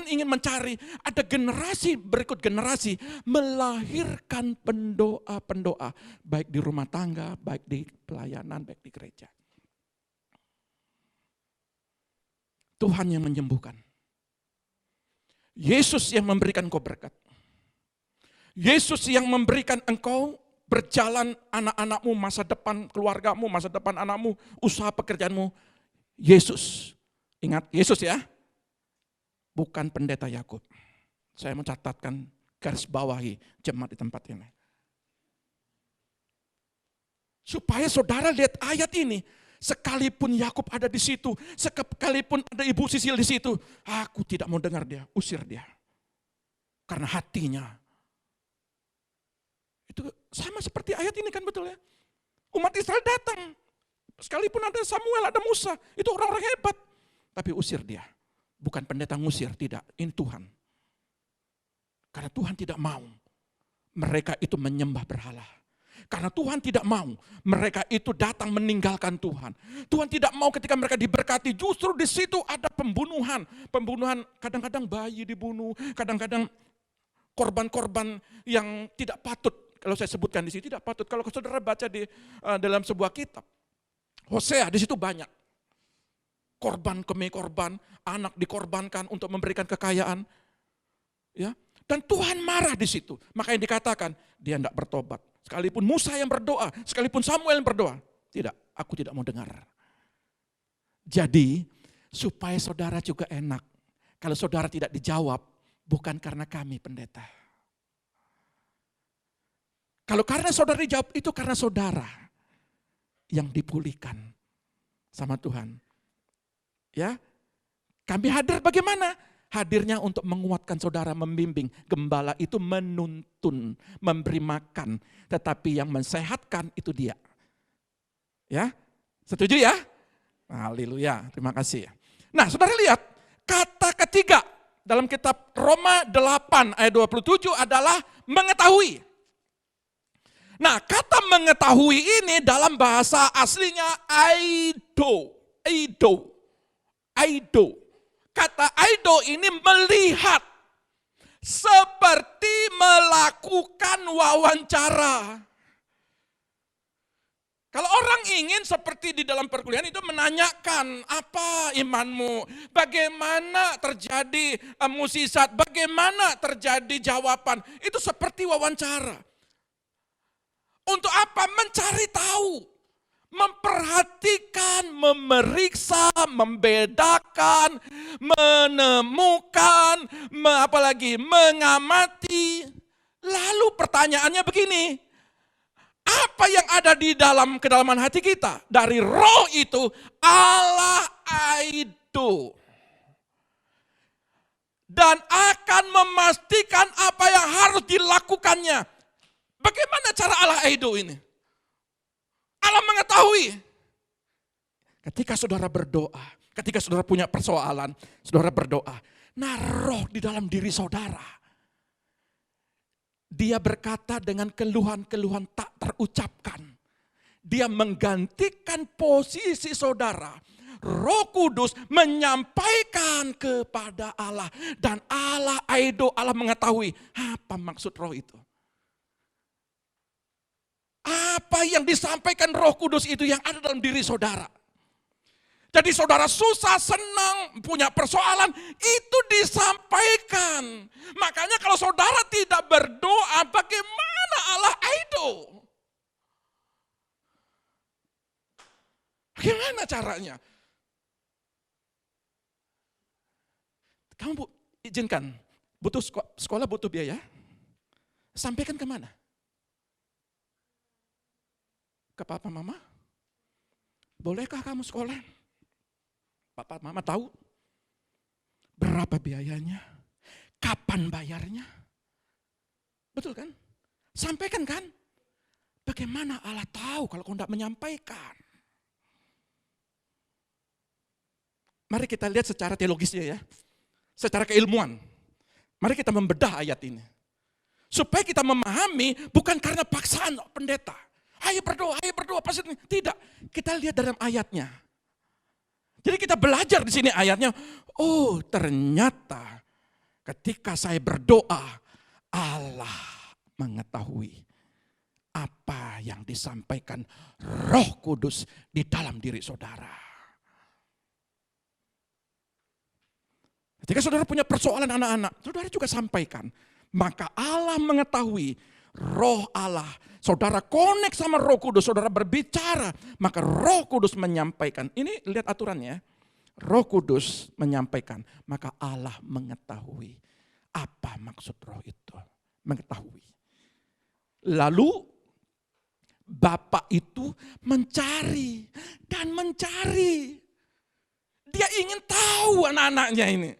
ingin mencari ada generasi berikut generasi melahirkan pendoa-pendoa baik di rumah tangga, baik di pelayanan, baik di gereja. Tuhan yang menyembuhkan. Yesus yang memberikan engkau berkat. Yesus yang memberikan engkau berjalan anak-anakmu, masa depan keluargamu, masa depan anakmu, usaha pekerjaanmu. Yesus. Ingat, Yesus ya. Bukan pendeta Yakub. Saya mencatatkan, garis bawahi jemaat di tempat ini. Supaya saudara lihat ayat ini, sekalipun Yakub ada di situ, sekalipun ada Ibu Sisil di situ, aku tidak mau dengar dia, usir dia. Karena hatinya. Itu sama seperti ayat ini kan, betul ya? Umat Israel datang, sekalipun ada Samuel, ada Musa, itu orang-orang hebat. Tapi usir dia. Bukan pendeta ngusir, tidak. Ini Tuhan. Karena Tuhan tidak mau mereka itu menyembah berhala. Karena Tuhan tidak mau mereka itu datang meninggalkan Tuhan. Tuhan tidak mau ketika mereka diberkati, justru di situ ada pembunuhan. Pembunuhan kadang-kadang bayi dibunuh, kadang-kadang korban-korban yang tidak patut. Kalau saya sebutkan di sini tidak patut. Kalau saudara baca di dalam sebuah kitab, Hosea di situ banyak korban demi korban, anak dikorbankan untuk memberikan kekayaan, ya. Dan Tuhan marah di situ. Makanya dikatakan dia tidak bertobat. Sekalipun Musa yang berdoa, sekalipun Samuel yang berdoa, tidak, aku tidak mau dengar. Jadi supaya saudara juga enak, kalau saudara tidak dijawab, bukan karena kami pendeta. Kalau karena saudara dijawab, itu karena saudara yang dipulihkan sama Tuhan. Ya, kami hadir bagaimana? Hadirnya untuk menguatkan saudara, membimbing. Gembala itu menuntun, memberi makan. Tetapi yang mensehatkan itu dia. Ya, setuju ya? Haleluya, terima kasih. Nah, saudara lihat, kata ketiga dalam kitab Roma 8 ayat 27 adalah mengetahui. Nah, kata mengetahui ini dalam bahasa aslinya aido. Kata aido ini melihat, seperti melakukan wawancara. Kalau orang ingin seperti di dalam perkuliahan itu menanyakan, apa imanmu, bagaimana terjadi mukjizat, bagaimana terjadi jawaban, itu seperti wawancara. Untuk apa? Mencari tahu, memperhatikan, memeriksa, membedakan, menemukan, apalagi mengamati. Lalu pertanyaannya begini, apa yang ada di dalam kedalaman hati kita? Dari roh itu, Allah itu. Dan akan memastikan apa yang harus dilakukannya. Bagaimana cara Allah Aido ini? Allah mengetahui. Ketika saudara berdoa, ketika saudara punya persoalan, saudara berdoa. Nah, roh di dalam diri saudara. Dia berkata dengan keluhan-keluhan tak terucapkan. Dia menggantikan posisi saudara. Roh Kudus menyampaikan kepada Allah. Dan Allah Aido, Allah mengetahui apa maksud roh itu. Apa yang disampaikan Roh Kudus itu yang ada dalam diri saudara. Jadi saudara susah, senang, punya persoalan, itu disampaikan. Makanya kalau saudara tidak berdoa, bagaimana Allah Aido? Bagaimana caranya? Kamu izinkan, butuh sekolah butuh biaya, sampaikan kemana? Ke papa mama? Bolehkah kamu sekolah? Papa mama tahu berapa biayanya? Kapan bayarnya? Betul kan? Sampaikan kan? Bagaimana Allah tahu kalau kau tidak menyampaikan? Mari kita lihat secara teologisnya ya. Secara keilmuan. Mari kita membedah ayat ini. Supaya kita memahami bukan karena paksaan pendeta. Ayo berdoa, pasti tidak. Kita lihat dalam ayatnya. Jadi kita belajar di sini ayatnya. Oh, ternyata ketika saya berdoa, Allah mengetahui apa yang disampaikan Roh Kudus di dalam diri saudara. Ketika saudara punya persoalan anak-anak, saudara juga sampaikan. Maka Allah mengetahui Roh Allah, saudara connect sama Roh Kudus, saudara berbicara, maka Roh Kudus menyampaikan. Ini lihat aturannya, Roh Kudus menyampaikan, maka Allah mengetahui apa maksud roh itu. Mengetahui. Lalu Bapak itu mencari dan mencari. Dia ingin tahu anak-anaknya ini.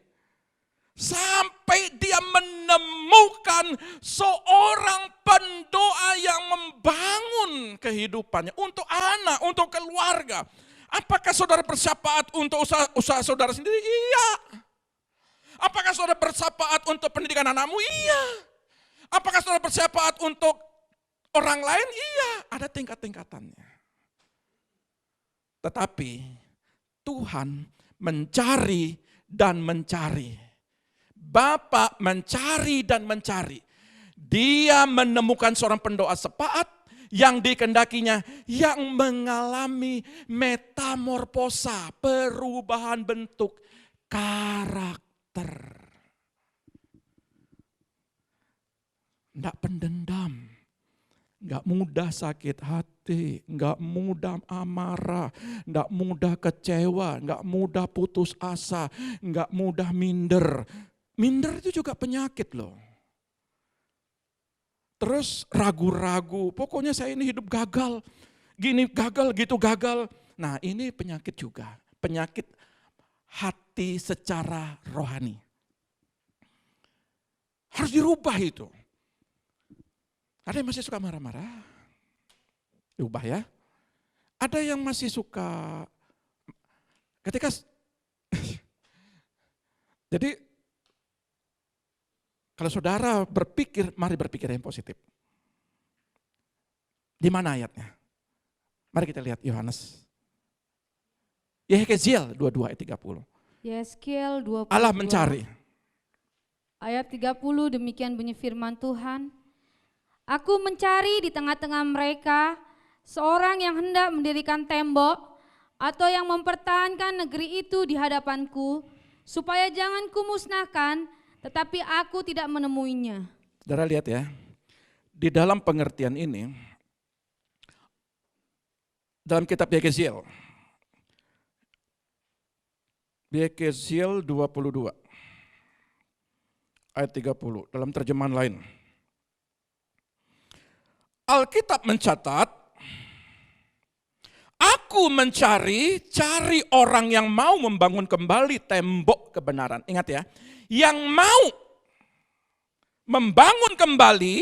Sampai dia menemukan seorang pendoa yang membangun kehidupannya untuk anak, untuk keluarga. Apakah saudara bersyafaat untuk usaha saudara sendiri? Iya. Apakah saudara bersyafaat untuk pendidikan anakmu? Iya. Apakah saudara bersyafaat untuk orang lain? Iya. Ada tingkat-tingkatannya. Tetapi Tuhan mencari dan mencari. Bapak mencari dan mencari. Dia menemukan seorang pendoa sepaat yang dikehendakinya yang mengalami metamorfosa, perubahan bentuk karakter. Tidak pendendam, nggak mudah sakit hati, nggak mudah amarah, nggak mudah kecewa, nggak mudah putus asa, nggak mudah minder. Minder itu juga penyakit loh. Terus ragu-ragu, pokoknya saya ini hidup gagal. Gini gagal, gitu gagal. Nah ini penyakit juga. Penyakit hati secara rohani. Harus dirubah itu. Ada yang masih suka marah-marah? Diubah ya. Ada yang masih suka, ketika, jadi kalau saudara berpikir, mari berpikir yang positif. Di mana ayatnya? Mari kita lihat Yohanes. Yehezkiel 22 ayat 30. Yehezkiel 22. Allah mencari. Ayat 30 demikian bunyi firman Tuhan. Aku mencari di tengah-tengah mereka seorang yang hendak mendirikan tembok atau yang mempertahankan negeri itu di hadapanku supaya jangan kumusnahkan tetapi aku tidak menemuinya. Saudara lihat ya, di dalam pengertian ini, dalam kitab Yehezkiel, Yehezkiel 22, ayat 30, dalam terjemahan lain. Alkitab mencatat, aku cari orang yang mau membangun kembali tembok kebenaran. Ingat ya, yang mau membangun kembali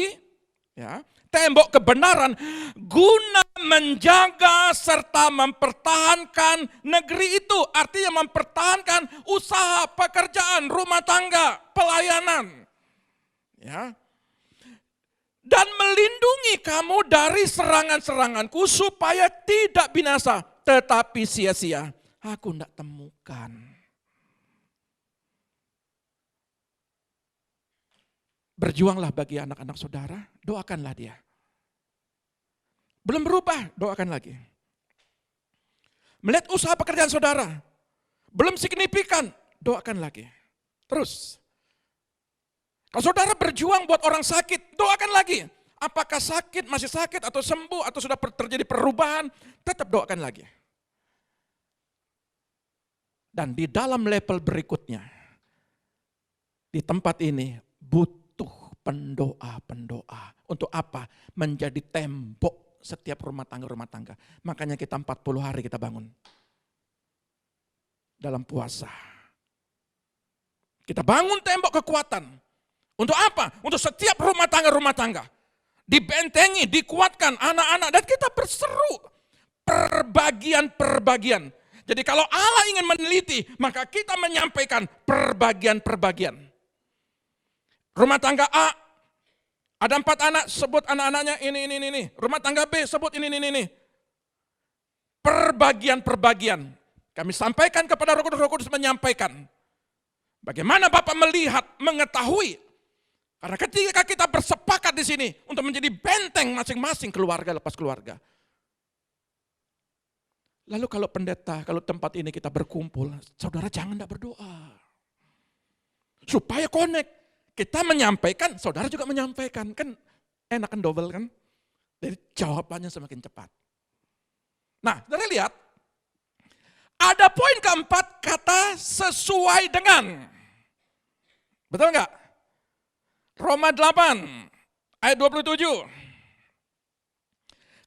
ya, tembok kebenaran guna menjaga serta mempertahankan negeri itu. Artinya mempertahankan usaha, pekerjaan, rumah tangga, pelayanan. Ya. Dan melindungi kamu dari serangan-seranganku supaya tidak binasa tetapi sia-sia. Aku tidak temukan. Berjuanglah bagi anak-anak saudara, doakanlah dia. Belum berubah, doakan lagi. Melihat usaha pekerjaan saudara, belum signifikan, doakan lagi. Terus. Kalau saudara berjuang buat orang sakit, doakan lagi. Apakah sakit, masih sakit, atau sembuh, atau sudah terjadi perubahan, tetap doakan lagi. Dan di dalam level berikutnya, di tempat ini butuh pendoa-pendoa. Untuk apa? Menjadi tembok setiap rumah tangga. Makanya kita 40 hari kita bangun. Dalam puasa. Kita bangun tembok kekuatan. Untuk apa? Untuk setiap rumah tangga. Dibentengi, dikuatkan anak-anak. Dan kita berseru perbagian-perbagian. Jadi kalau Allah ingin meneliti, maka kita menyampaikan perbagian-perbagian. Rumah tangga A, ada 4 anak, sebut anak-anaknya ini. Rumah tangga B, sebut ini. Perbagian-perbagian. Kami sampaikan kepada Roh Kudus menyampaikan. Bagaimana Bapak melihat, mengetahui. Karena ketika kita bersepakat di sini untuk menjadi benteng masing-masing keluarga lepas keluarga. Lalu kalau pendeta, kalau tempat ini kita berkumpul, saudara jangan tidak berdoa. Supaya connect. Kita menyampaikan, saudara juga menyampaikan. Kan enak kan double kan? Jadi jawabannya semakin cepat. Nah, saudara lihat. Ada poin keempat, kata sesuai dengan. Betul enggak? Roma 8 ayat 27.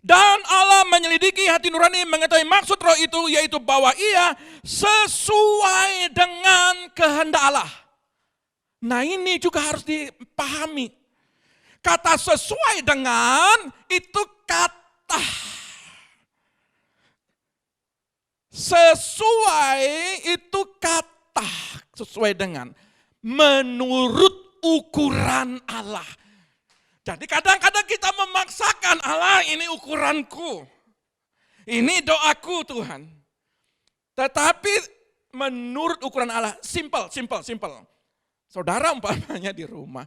Dan Allah menyelidiki hati nurani mengetahui maksud roh itu, yaitu bahwa ia sesuai dengan kehendak Allah. Nah ini juga harus dipahami. Kata sesuai dengan itu kata. Sesuai itu kata. Sesuai dengan. Menurut ukuran Allah. Jadi kadang-kadang kita memaksakan, Allah ini ukuranku. Ini doaku Tuhan. Tetapi menurut ukuran Allah, simple. Saudara umpamanya di rumah,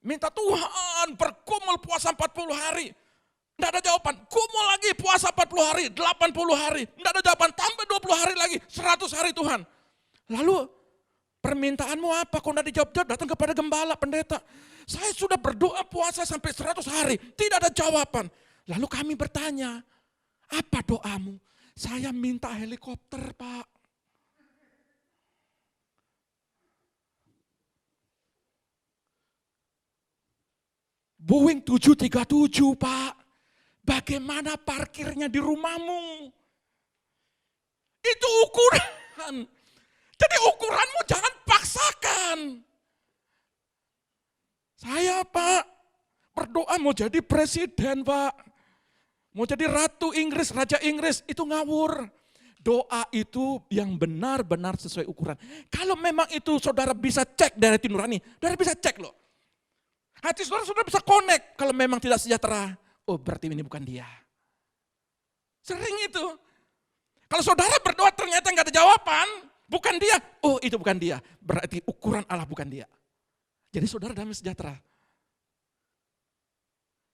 minta Tuhan bergumul puasa 40 hari. Tidak ada jawaban, gumul lagi puasa 40 hari, 80 hari. Tidak ada jawaban, tambah 20 hari lagi, 100 hari Tuhan. Lalu permintaanmu apa? Kok tidak dijawab-jawab, datang kepada gembala, pendeta. Saya sudah berdoa puasa sampai 100 hari, tidak ada jawaban. Lalu kami bertanya, apa doamu? Saya minta helikopter, Pak. Boeing 737, Pak. Bagaimana parkirnya di rumahmu? Itu ukuran. Jadi ukuranmu jangan paksakan. Saya Pak, berdoa mau jadi presiden Pak. Mau jadi ratu Inggris, raja Inggris, itu ngawur. Doa itu yang benar-benar sesuai ukuran. Kalau memang itu saudara bisa cek dari hati nurani, saudara bisa cek loh. Hati saudara bisa connect, kalau memang tidak sejahtera, oh berarti ini bukan dia. Sering itu. Kalau saudara berdoa ternyata nggak ada jawaban, bukan dia, oh itu bukan dia. Berarti ukuran Allah bukan dia. Jadi saudara damai sejahtera.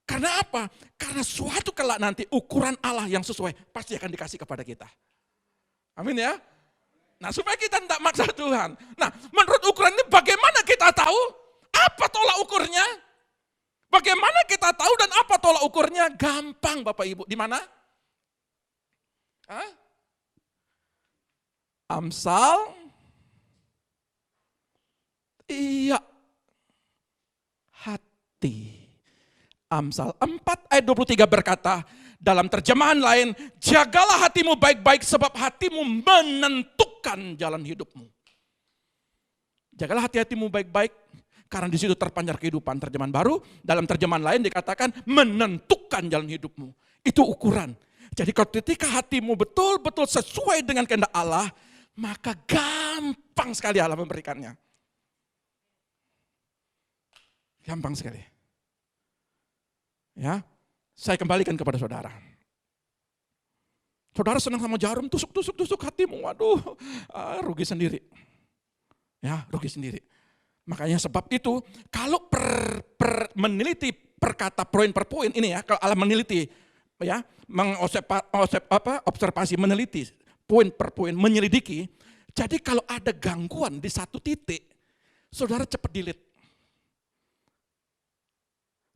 Karena apa? Karena suatu kelak nanti ukuran Allah yang sesuai pasti akan dikasih kepada kita. Amin ya. Nah supaya kita tidak maksa Tuhan. Nah menurut ukuran ini bagaimana kita tahu? Apa tolak ukurnya? Bagaimana kita tahu dan apa tolak ukurnya? Gampang Bapak Ibu. Di mana? Hah? Amsal. Iya. Hati. Amsal 4 ayat 23 berkata, dalam terjemahan lain, jagalah hatimu baik-baik sebab hatimu menentukan jalan hidupmu. Jagalah hati-hatimu baik-baik karena di situ terpancar kehidupan. Terjemahan baru, dalam terjemahan lain dikatakan menentukan jalan hidupmu. Itu ukuran. Jadi kalau ketika hatimu betul-betul sesuai dengan kehendak Allah, maka gampang sekali Allah memberikannya. Gampang sekali. Ya, saya kembalikan kepada saudara. Saudara senang sama jarum, tusuk hatimu, waduh, rugi sendiri. Ya, rugi sendiri. Makanya sebab itu, kalau meneliti perkata poin per poin ini ya, kalau Allah meneliti, ya, observasi, meneliti poin per poin, menyelidiki. Jadi kalau ada gangguan di satu titik, saudara cepat delete.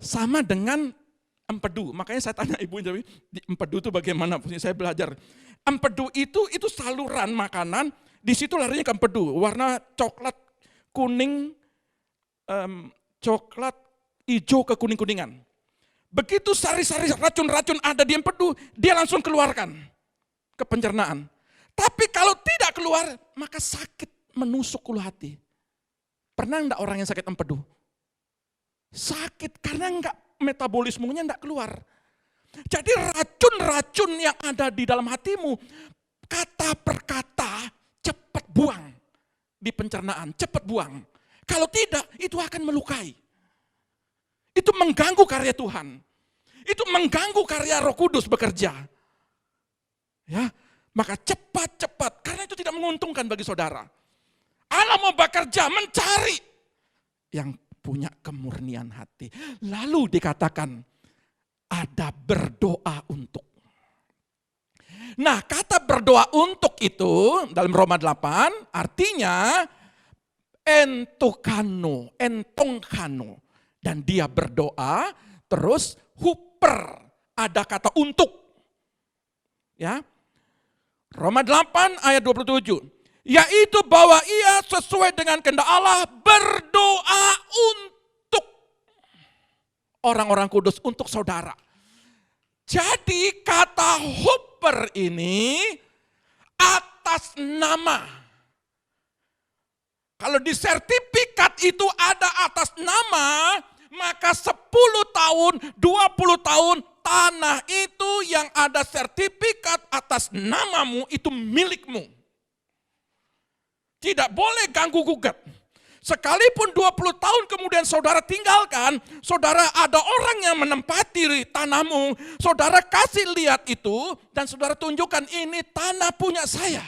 Sama dengan empedu, makanya saya tanya ibu di empedu itu bagaimana? Saya belajar. Empedu itu saluran makanan, di situ larinya ke empedu, warna coklat, kuning, coklat, hijau ke kuning-kuningan. Begitu sari-sari racun-racun ada di empedu, dia langsung keluarkan ke pencernaan. Tapi kalau tidak keluar, maka sakit menusuk ulu hati. Pernah enggak orang yang sakit empedu? Sakit karena enggak metabolismenya enggak keluar. Jadi racun-racun yang ada di dalam hatimu, kata per kata cepat buang di pencernaan, cepat buang. Kalau tidak, itu akan melukai. Itu mengganggu karya Tuhan. Itu mengganggu karya Roh Kudus bekerja. Ya, maka cepat-cepat, karena itu tidak menguntungkan bagi saudara. Allah mau bekerja, mencari yang punya kemurnian hati. Lalu dikatakan, ada berdoa untuk. Nah, kata berdoa untuk itu dalam Roma 8 artinya entongkano. Dan dia berdoa, terus huper, ada kata untuk. Ya. Roma 8 ayat 27. Yaitu bahwa ia sesuai dengan kehendak Allah berdoa untuk orang-orang kudus untuk saudara. Jadi kata huper ini atas nama. Kalau di sertifikat itu ada atas nama, maka 10 tahun, 20 tahun tanah itu yang ada sertifikat atas namamu itu milikmu. Tidak boleh ganggu gugat. Sekalipun 20 tahun kemudian saudara tinggalkan, saudara ada orang yang menempati tanahmu, saudara kasih lihat itu, dan saudara tunjukkan ini tanah punya saya.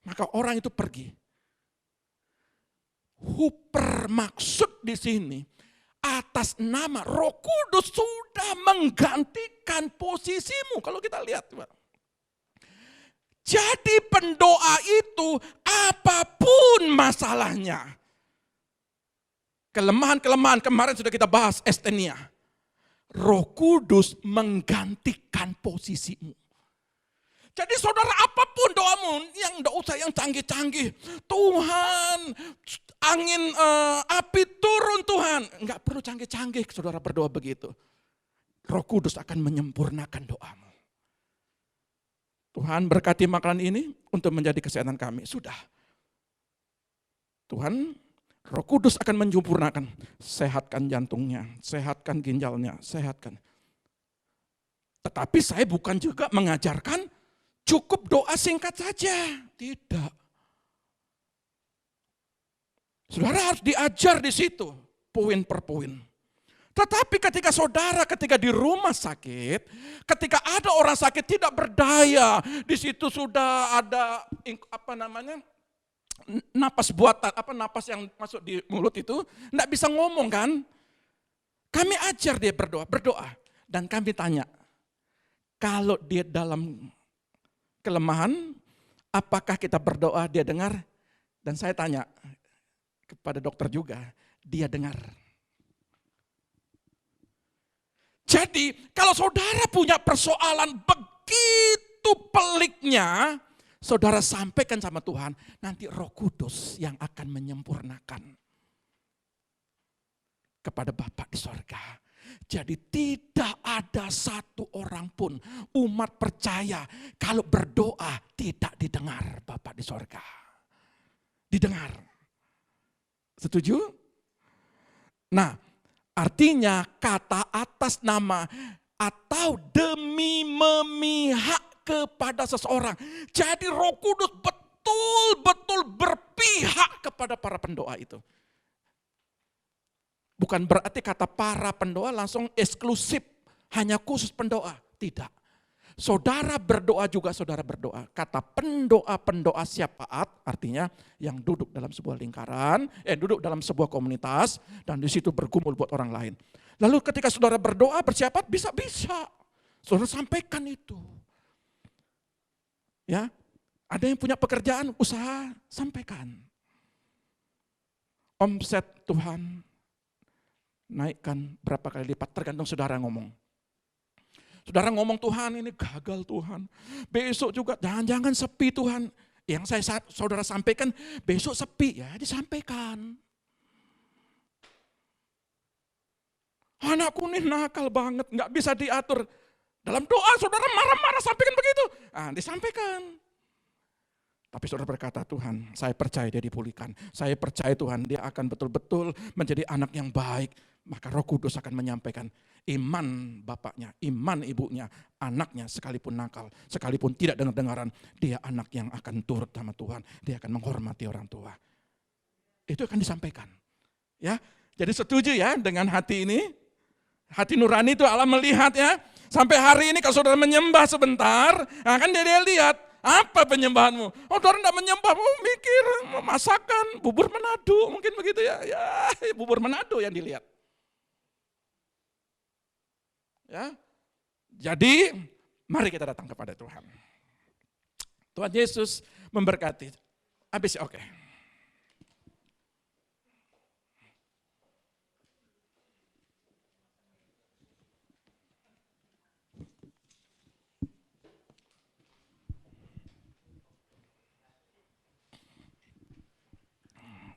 Maka orang itu pergi. Huper maksud di sini atas nama Roh Kudus sudah menggantikan posisimu. Kalau kita lihat, jadi pendoa itu apapun masalahnya, kelemahan-kelemahan kemarin sudah kita bahas estenia, Roh Kudus menggantikan posisimu. Jadi saudara apapun doamu, yang tidak usah yang canggih-canggih. Tuhan, angin api turun Tuhan. Enggak perlu canggih-canggih saudara berdoa begitu. Roh Kudus akan menyempurnakan doamu. Tuhan berkati makanan ini untuk menjadi kesehatan kami. Sudah. Tuhan, Roh Kudus akan menyempurnakan. Sehatkan jantungnya, sehatkan ginjalnya, sehatkan. Tetapi saya bukan juga mengajarkan cukup doa singkat saja. Tidak. Saudara harus diajar di situ, poin per poin. Tetapi ketika di rumah sakit, ketika ada orang sakit tidak berdaya, di situ sudah ada napas buatan, napas yang masuk di mulut itu, tidak bisa ngomong kan. Kami ajar dia berdoa. Dan kami tanya, kalau dia dalam kelemahan, apakah kita berdoa dia dengar? Dan saya tanya kepada dokter juga, dia dengar. Jadi kalau saudara punya persoalan begitu peliknya, saudara sampaikan sama Tuhan, nanti Roh Kudus yang akan menyempurnakan kepada Bapa di sorga. Jadi tidak ada satu orang pun umat percaya kalau berdoa tidak didengar Bapa di sorga. Didengar. Setuju? Nah, artinya kata atas nama atau demi memihak kepada seseorang. Jadi Roh Kudus betul-betul berpihak kepada para pendoa itu. Bukan berarti kata para pendoa langsung eksklusif, hanya khusus pendoa. Tidak. Saudara berdoa juga saudara berdoa. Kata pendoa-pendoa syafaat artinya yang duduk dalam sebuah lingkaran, duduk dalam sebuah komunitas dan di situ bergumul buat orang lain. Lalu ketika saudara berdoa bersyafaat bisa-bisa. Saudara sampaikan itu. Ya, ada yang punya pekerjaan, usaha, sampaikan. Omset Tuhan naikkan berapa kali lipat, tergantung saudara ngomong. Saudara ngomong Tuhan ini gagal Tuhan. Besok juga jangan-jangan sepi Tuhan. Yang saudara sampaikan besok sepi ya disampaikan. Anakku ini nakal banget, gak bisa diatur. Dalam doa saudara marah-marah sampaikan begitu. Disampaikan. Tapi saudara berkata, Tuhan saya percaya dia dipulihkan. Saya percaya Tuhan dia akan betul-betul menjadi anak yang baik. Maka Roh Kudus akan menyampaikan iman bapaknya, iman ibunya, anaknya sekalipun nakal, sekalipun tidak dengar-dengaran, dia anak yang akan turut sama Tuhan, dia akan menghormati orang tua. Itu akan disampaikan. Ya, jadi setuju ya dengan hati ini? Hati nurani itu Allah melihat ya. Sampai hari ini kalau saudara menyembah sebentar, kan dia lihat apa penyembahanmu. Oh saudara tidak menyembah, mikir masakan bubur Manado, mungkin begitu ya. Ya bubur Manado yang dilihat. Ya, jadi mari kita datang kepada Tuhan. Tuhan Yesus memberkati. Habis oke.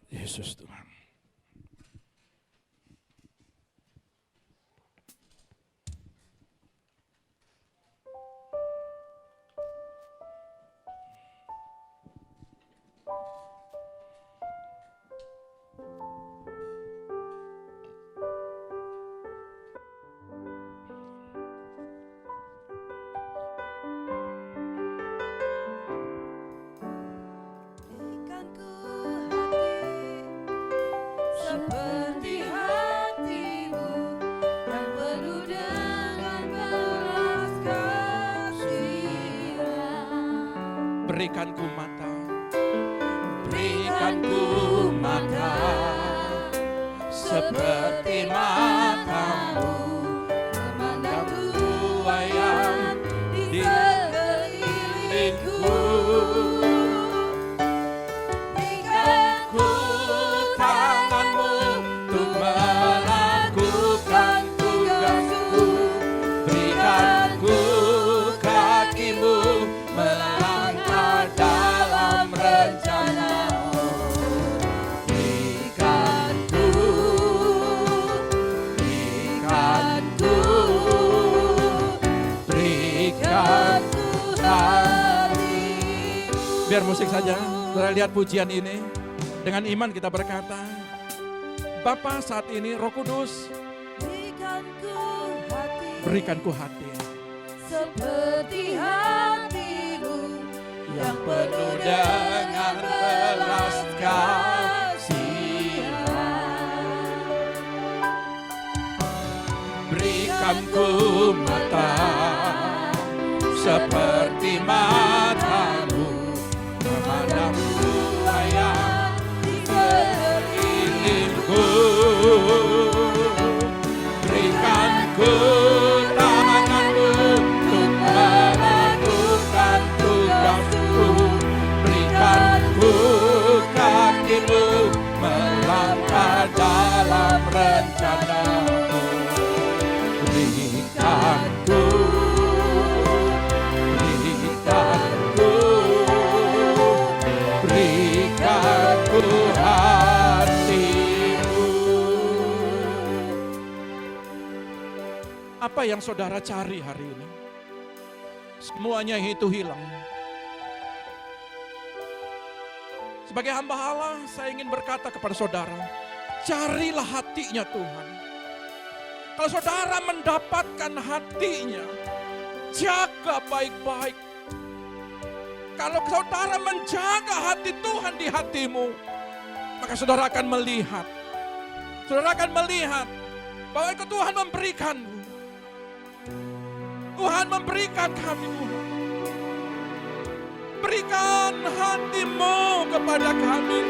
Yesus Tuhan. Berikan ku mata, berikan ku mata, seperti matamu memandang tuayan di sekelilingku. Berikan ku tanganmu untuk melakukan tugasku. Berikan ku kakimu melangkah dalam rencanamu. Berikan ku hatimu. Biar musik saja, saudara lihat pujian ini. Dengan iman kita berkata, Bapa saat ini Roh Kudus, berikan ku hati seperti hatimu yang penuh dengan belas kasihan. Berikan ku mata seperti matamu memandang tuayan di sekelilingku. Berikan ku tanganmu untuk melakukan tugasku. Berikan ku kakimu melangkah dalam rencanamu. Berikan ku hatimu. Apa yang saudara cari hari ini? Semuanya itu hilang. Sebagai hamba Allah, saya ingin berkata kepada saudara, carilah hatinya Tuhan. Kalau saudara mendapatkan hatinya, jaga baik-baik. Kalau saudara menjaga hati Tuhan di hatimu, maka saudara akan melihat. Saudara akan melihat bahwa itu Tuhan memberikanmu. Tuhan memberikan kami, Tuhan. Berikan hatimu kepada kami.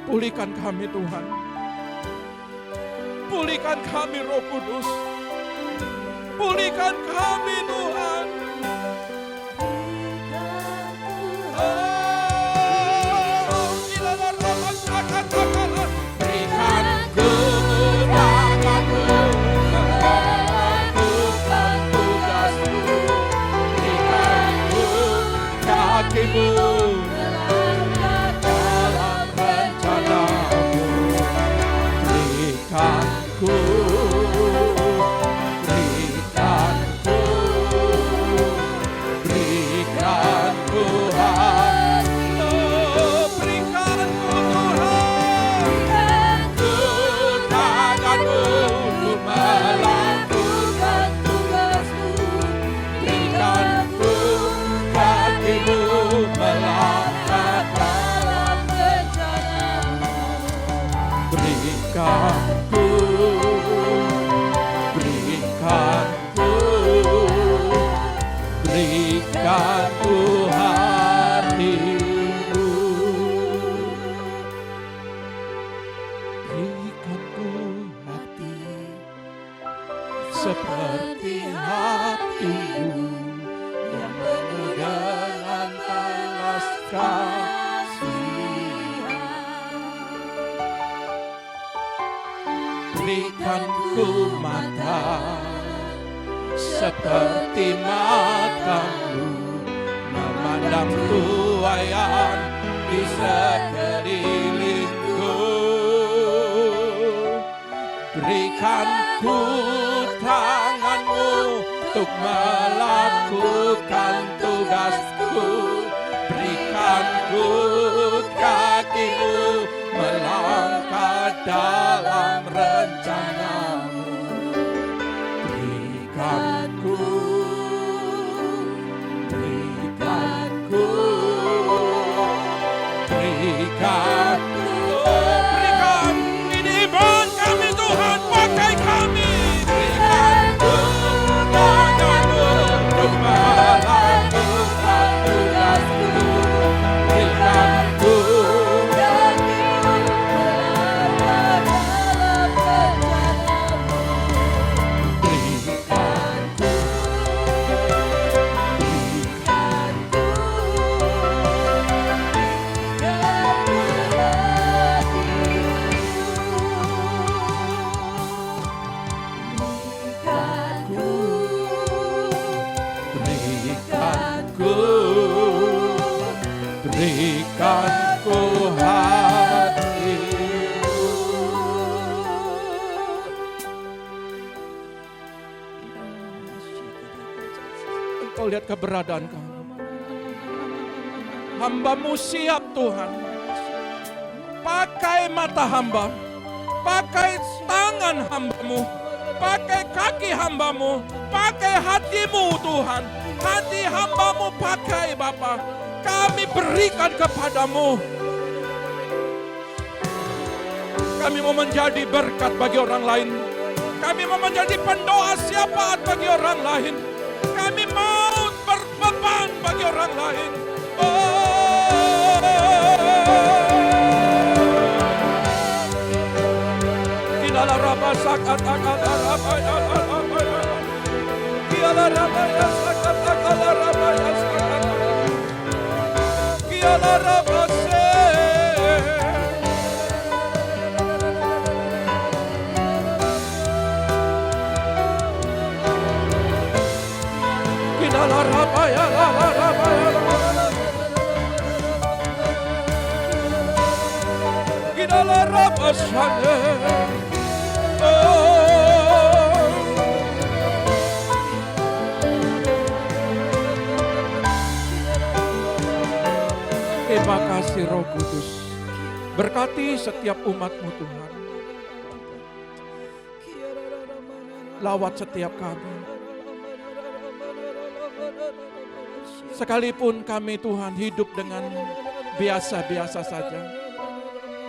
Pulihkan kami, Tuhan. Pulihkan kami, Roh Kudus. Pulihkan kami, Tuhan. Berikan ku tanganmu melakukan tugasmu. Berikan ku kakimu melangkah dalam rencanamu. Berikan ku berikan ku hatimu. Berikan ku hati seperti hatimu yang penuh dengan belas kasihan. Berikan ku mata seperti matamu memandang tuayan di sekelilingku. Berikan ku tanganmu untuk melakukan tugasku. Berikan ku kakimu melangkah dalam rencanamu. Berikan ku berikan ini iman kami Tuhan, pakai kami. Berikan ku lihat keberadaan Kau. Hamba-Mu siap Tuhan. Pakai mata hamba, pakai tangan hamba-Mu, pakai kaki hamba-Mu, pakai hati-Mu Tuhan. Hati hamba-Mu pakai Bapa. Kami berikan kepadamu. Kami mau menjadi berkat bagi orang lain. Kami mau menjadi pendoa syafaat bagi orang lain. Kami mau berbeban bagi orang lain. Kilalah Rabba sakat akal Rabba ya Rabba ya. Kilalah Rabba ya sakat akal Rabba ya sakat. Kilalah Rabba se. Kilalah Rabba ya Rabba ya. Kilalah Rabba sane. Terima kasih Roh Kudus. Berkati setiap umat-Mu Tuhan. Lawat setiap kami. Sekalipun kami Tuhan hidup dengan biasa-biasa saja.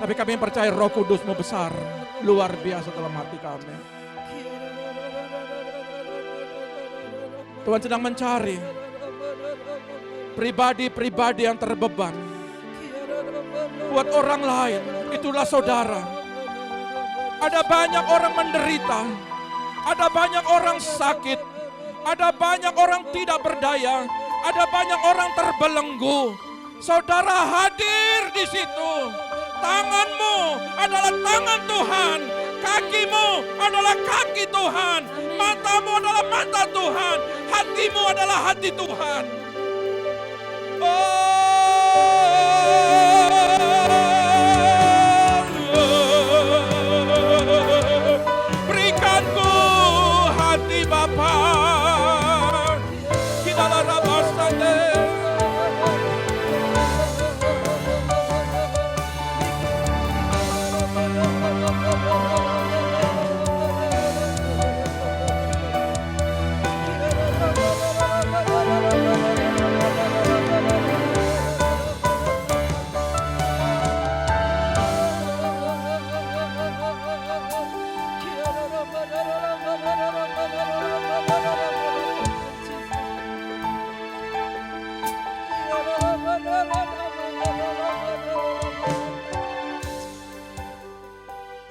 Tapi kami percaya Roh Kudus-Mu besar, luar biasa dalam hati kami. Tuhan sedang mencari pribadi-pribadi yang terbeban. Buat orang lain, itulah saudara. Ada banyak orang menderita, ada banyak orang sakit, ada banyak orang tidak berdaya, ada banyak orang terbelenggu. Saudara hadir di situ. Tanganmu adalah tangan Tuhan, kakimu adalah kaki Tuhan, matamu adalah mata Tuhan, hatimu adalah hati Tuhan. Berikanku hati Bapa. Kilalah Rabba sane.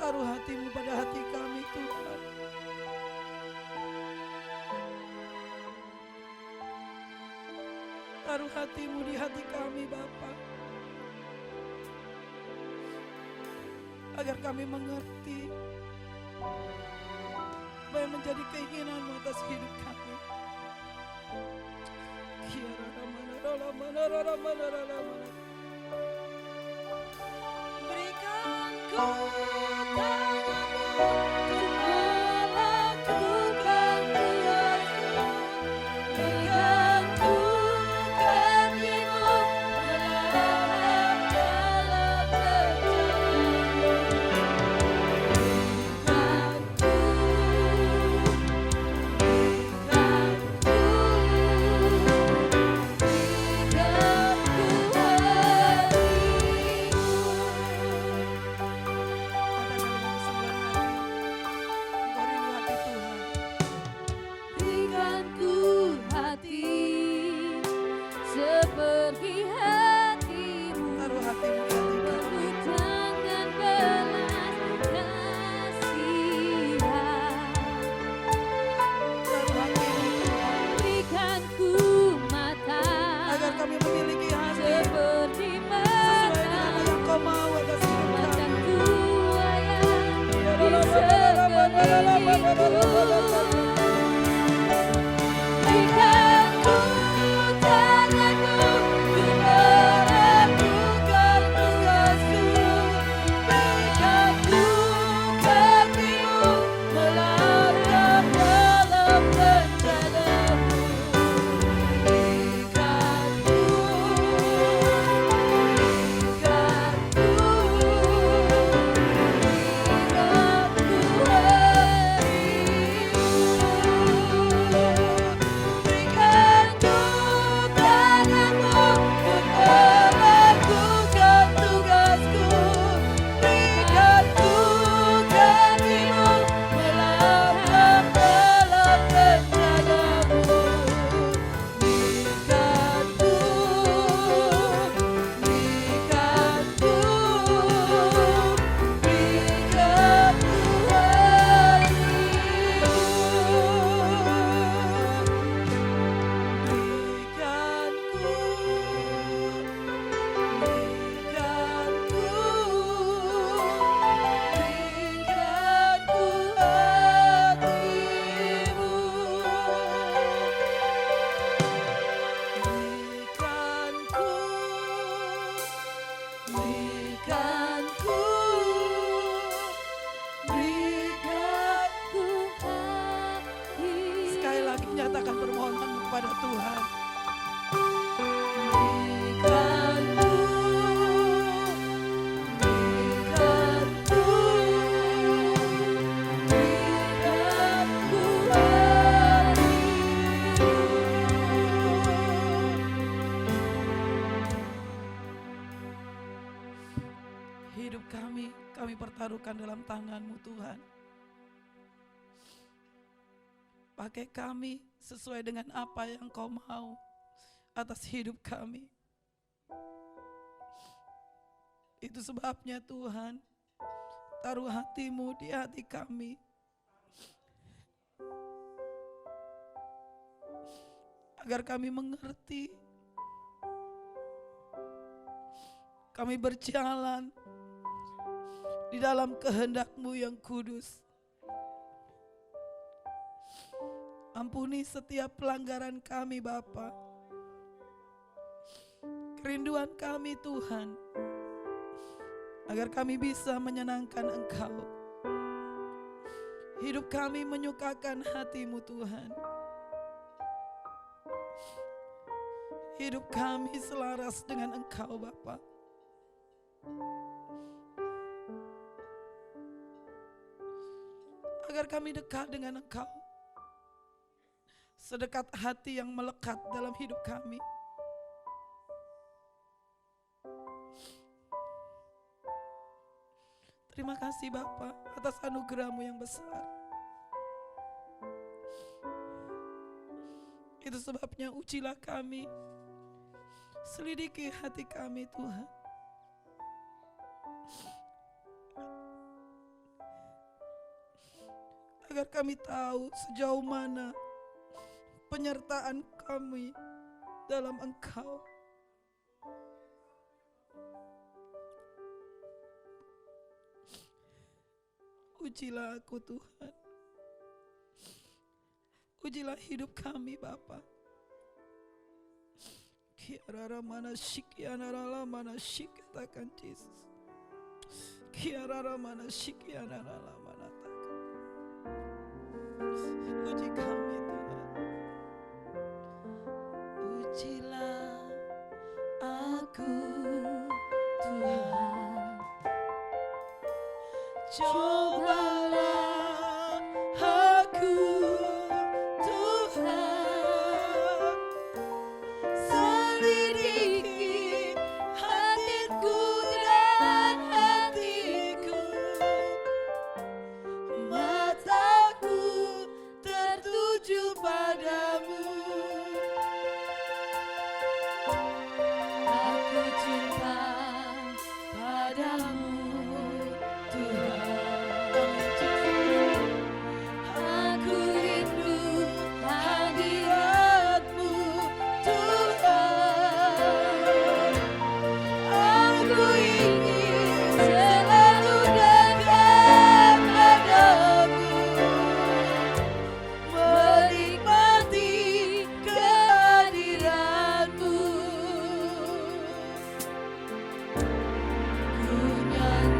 Taruh hati-Mu pada hati kami Tuhan. Taruh hati-Mu di hati kami Bapa. Agar kami mengerti apa yang menjadi keinginan-Mu atas hidup kami. Berikan ku tanganmu untuk melakukan kuasa. Berikan ku kakimu melangkah dalam perjalanan. Berikan ku hatimu. Hidup kami pertaruhkan dalam tangan-Mu Tuhan. Pakai kami sesuai dengan apa yang Kau mau atas hidup kami. Itu sebabnya Tuhan, taruh hati-Mu di hati kami. Agar kami mengerti, kami berjalan di dalam kehendak-Mu yang kudus. Ampuni setiap pelanggaran kami Bapa. Kerinduan kami Tuhan, agar kami bisa menyenangkan Engkau. Hidup kami menyukakan hati-Mu Tuhan. Hidup kami selaras dengan Engkau Bapa. Agar kami dekat dengan Engkau, sedekat hati yang melekat dalam hidup kami. Terima kasih Bapa atas anugerah-Mu yang besar. Itu sebabnya ujilah kami, selidiki hati kami Tuhan. Agar kami tahu sejauh mana penyertaan kami dalam Engkau. Ujilah aku Tuhan. Ujilah hidup kami Bapa. Kiarara mana shikianara mana shik, katakan Yesus. Kiarara mana shikianara mana takkan. Uji kami Tuhan. Ujilah aku Tuhan. Cobalah aku Tuhan. Selidiki hatiku dan hatiku. Mataku tertuju padamu. Aku cinta padamu Tuhan. Aku rindu hadirat-Mu Tuhan. Aku ingin selalu dekat padamu, menikmati kehadirat-Mu. Ku nyanyi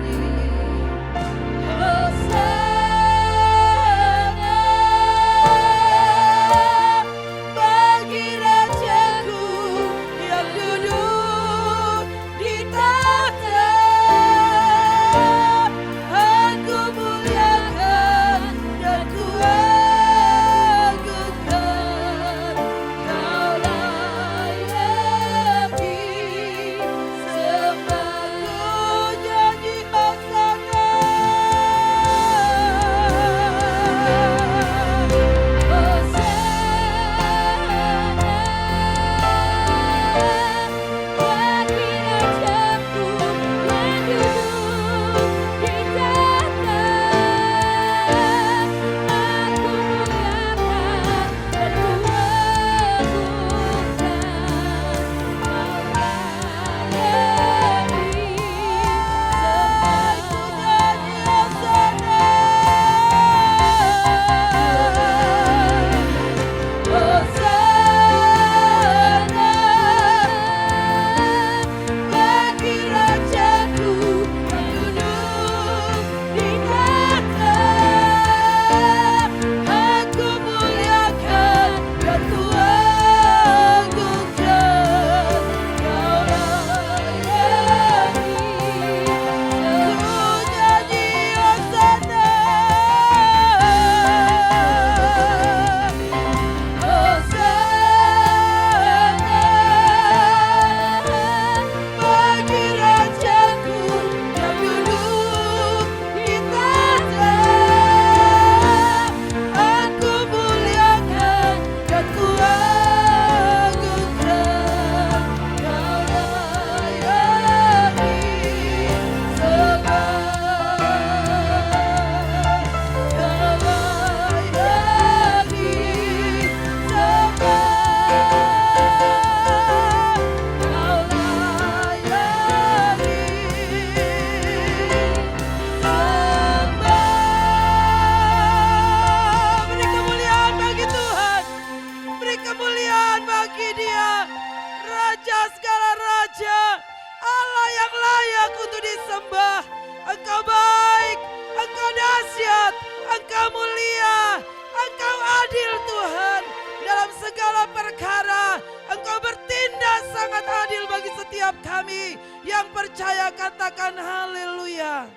segala perkara. Engkau bertindak sangat adil bagi setiap kami. Yang percaya katakan haleluya.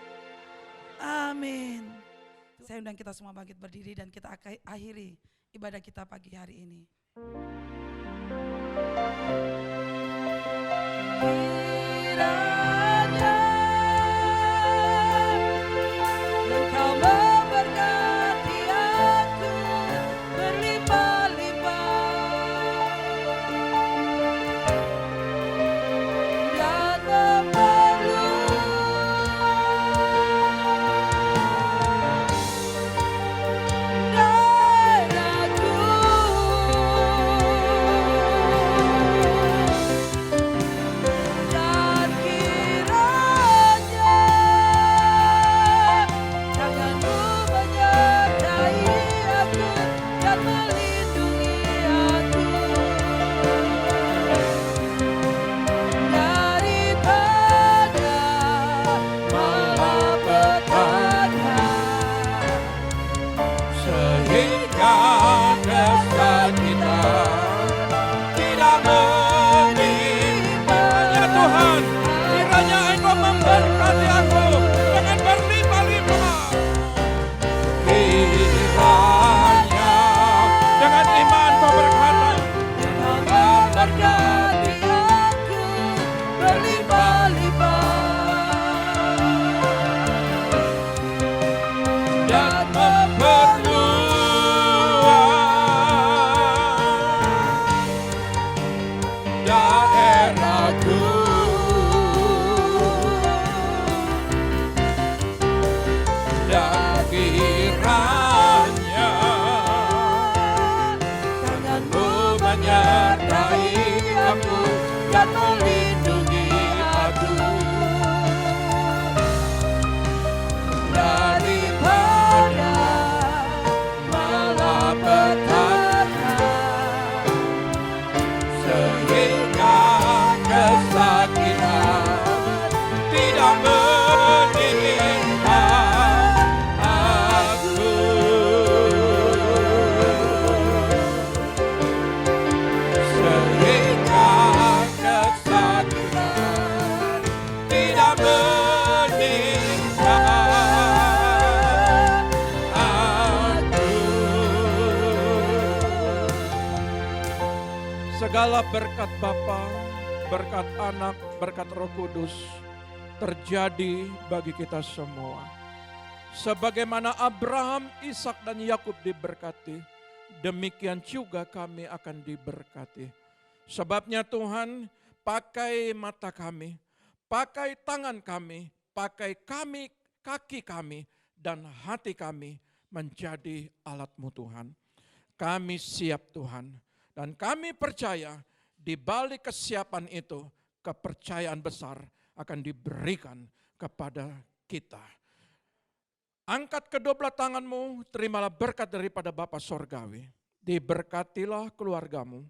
Amin. Saya undang kita semua bangkit berdiri dan kita akhiri ibadah kita pagi hari ini. Kiranya Engkau memberkati aku berlimpah-limpah dan Segala berkat Bapa, berkat Anak, berkat Roh Kudus terjadi bagi kita semua. Sebagaimana Abraham, Ishak dan Yakub diberkati, demikian juga kami akan diberkati. Sebabnya Tuhan, pakai mata kami, pakai tangan kami, pakai kaki kami dan hati kami menjadi alat-Mu Tuhan. Kami siap Tuhan. Dan kami percaya di balik kesiapan itu, kepercayaan besar akan diberikan kepada kita. Angkat kedua belah tanganmu, terimalah berkat daripada Bapa Sorgawi. Diberkatilah keluargamu,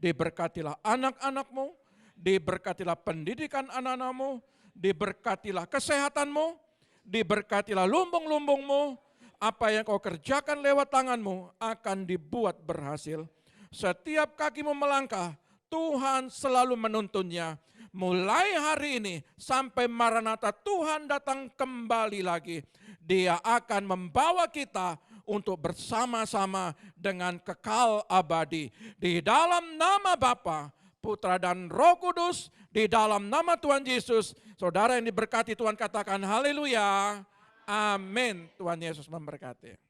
diberkatilah anak-anakmu, diberkatilah pendidikan anak-anakmu, diberkatilah kesehatanmu, diberkatilah lumbung-lumbungmu. Apa yang kau kerjakan lewat tanganmu akan dibuat berhasil. Setiap kakimu melangkah, Tuhan selalu menuntunnya. Mulai hari ini sampai Maranatha Tuhan datang kembali lagi. Dia akan membawa kita untuk bersama-sama dengan kekal abadi. Di dalam nama Bapa, Putra dan Roh Kudus, di dalam nama Tuhan Yesus. Saudara yang diberkati Tuhan katakan haleluya. Amin. Tuhan Yesus memberkati.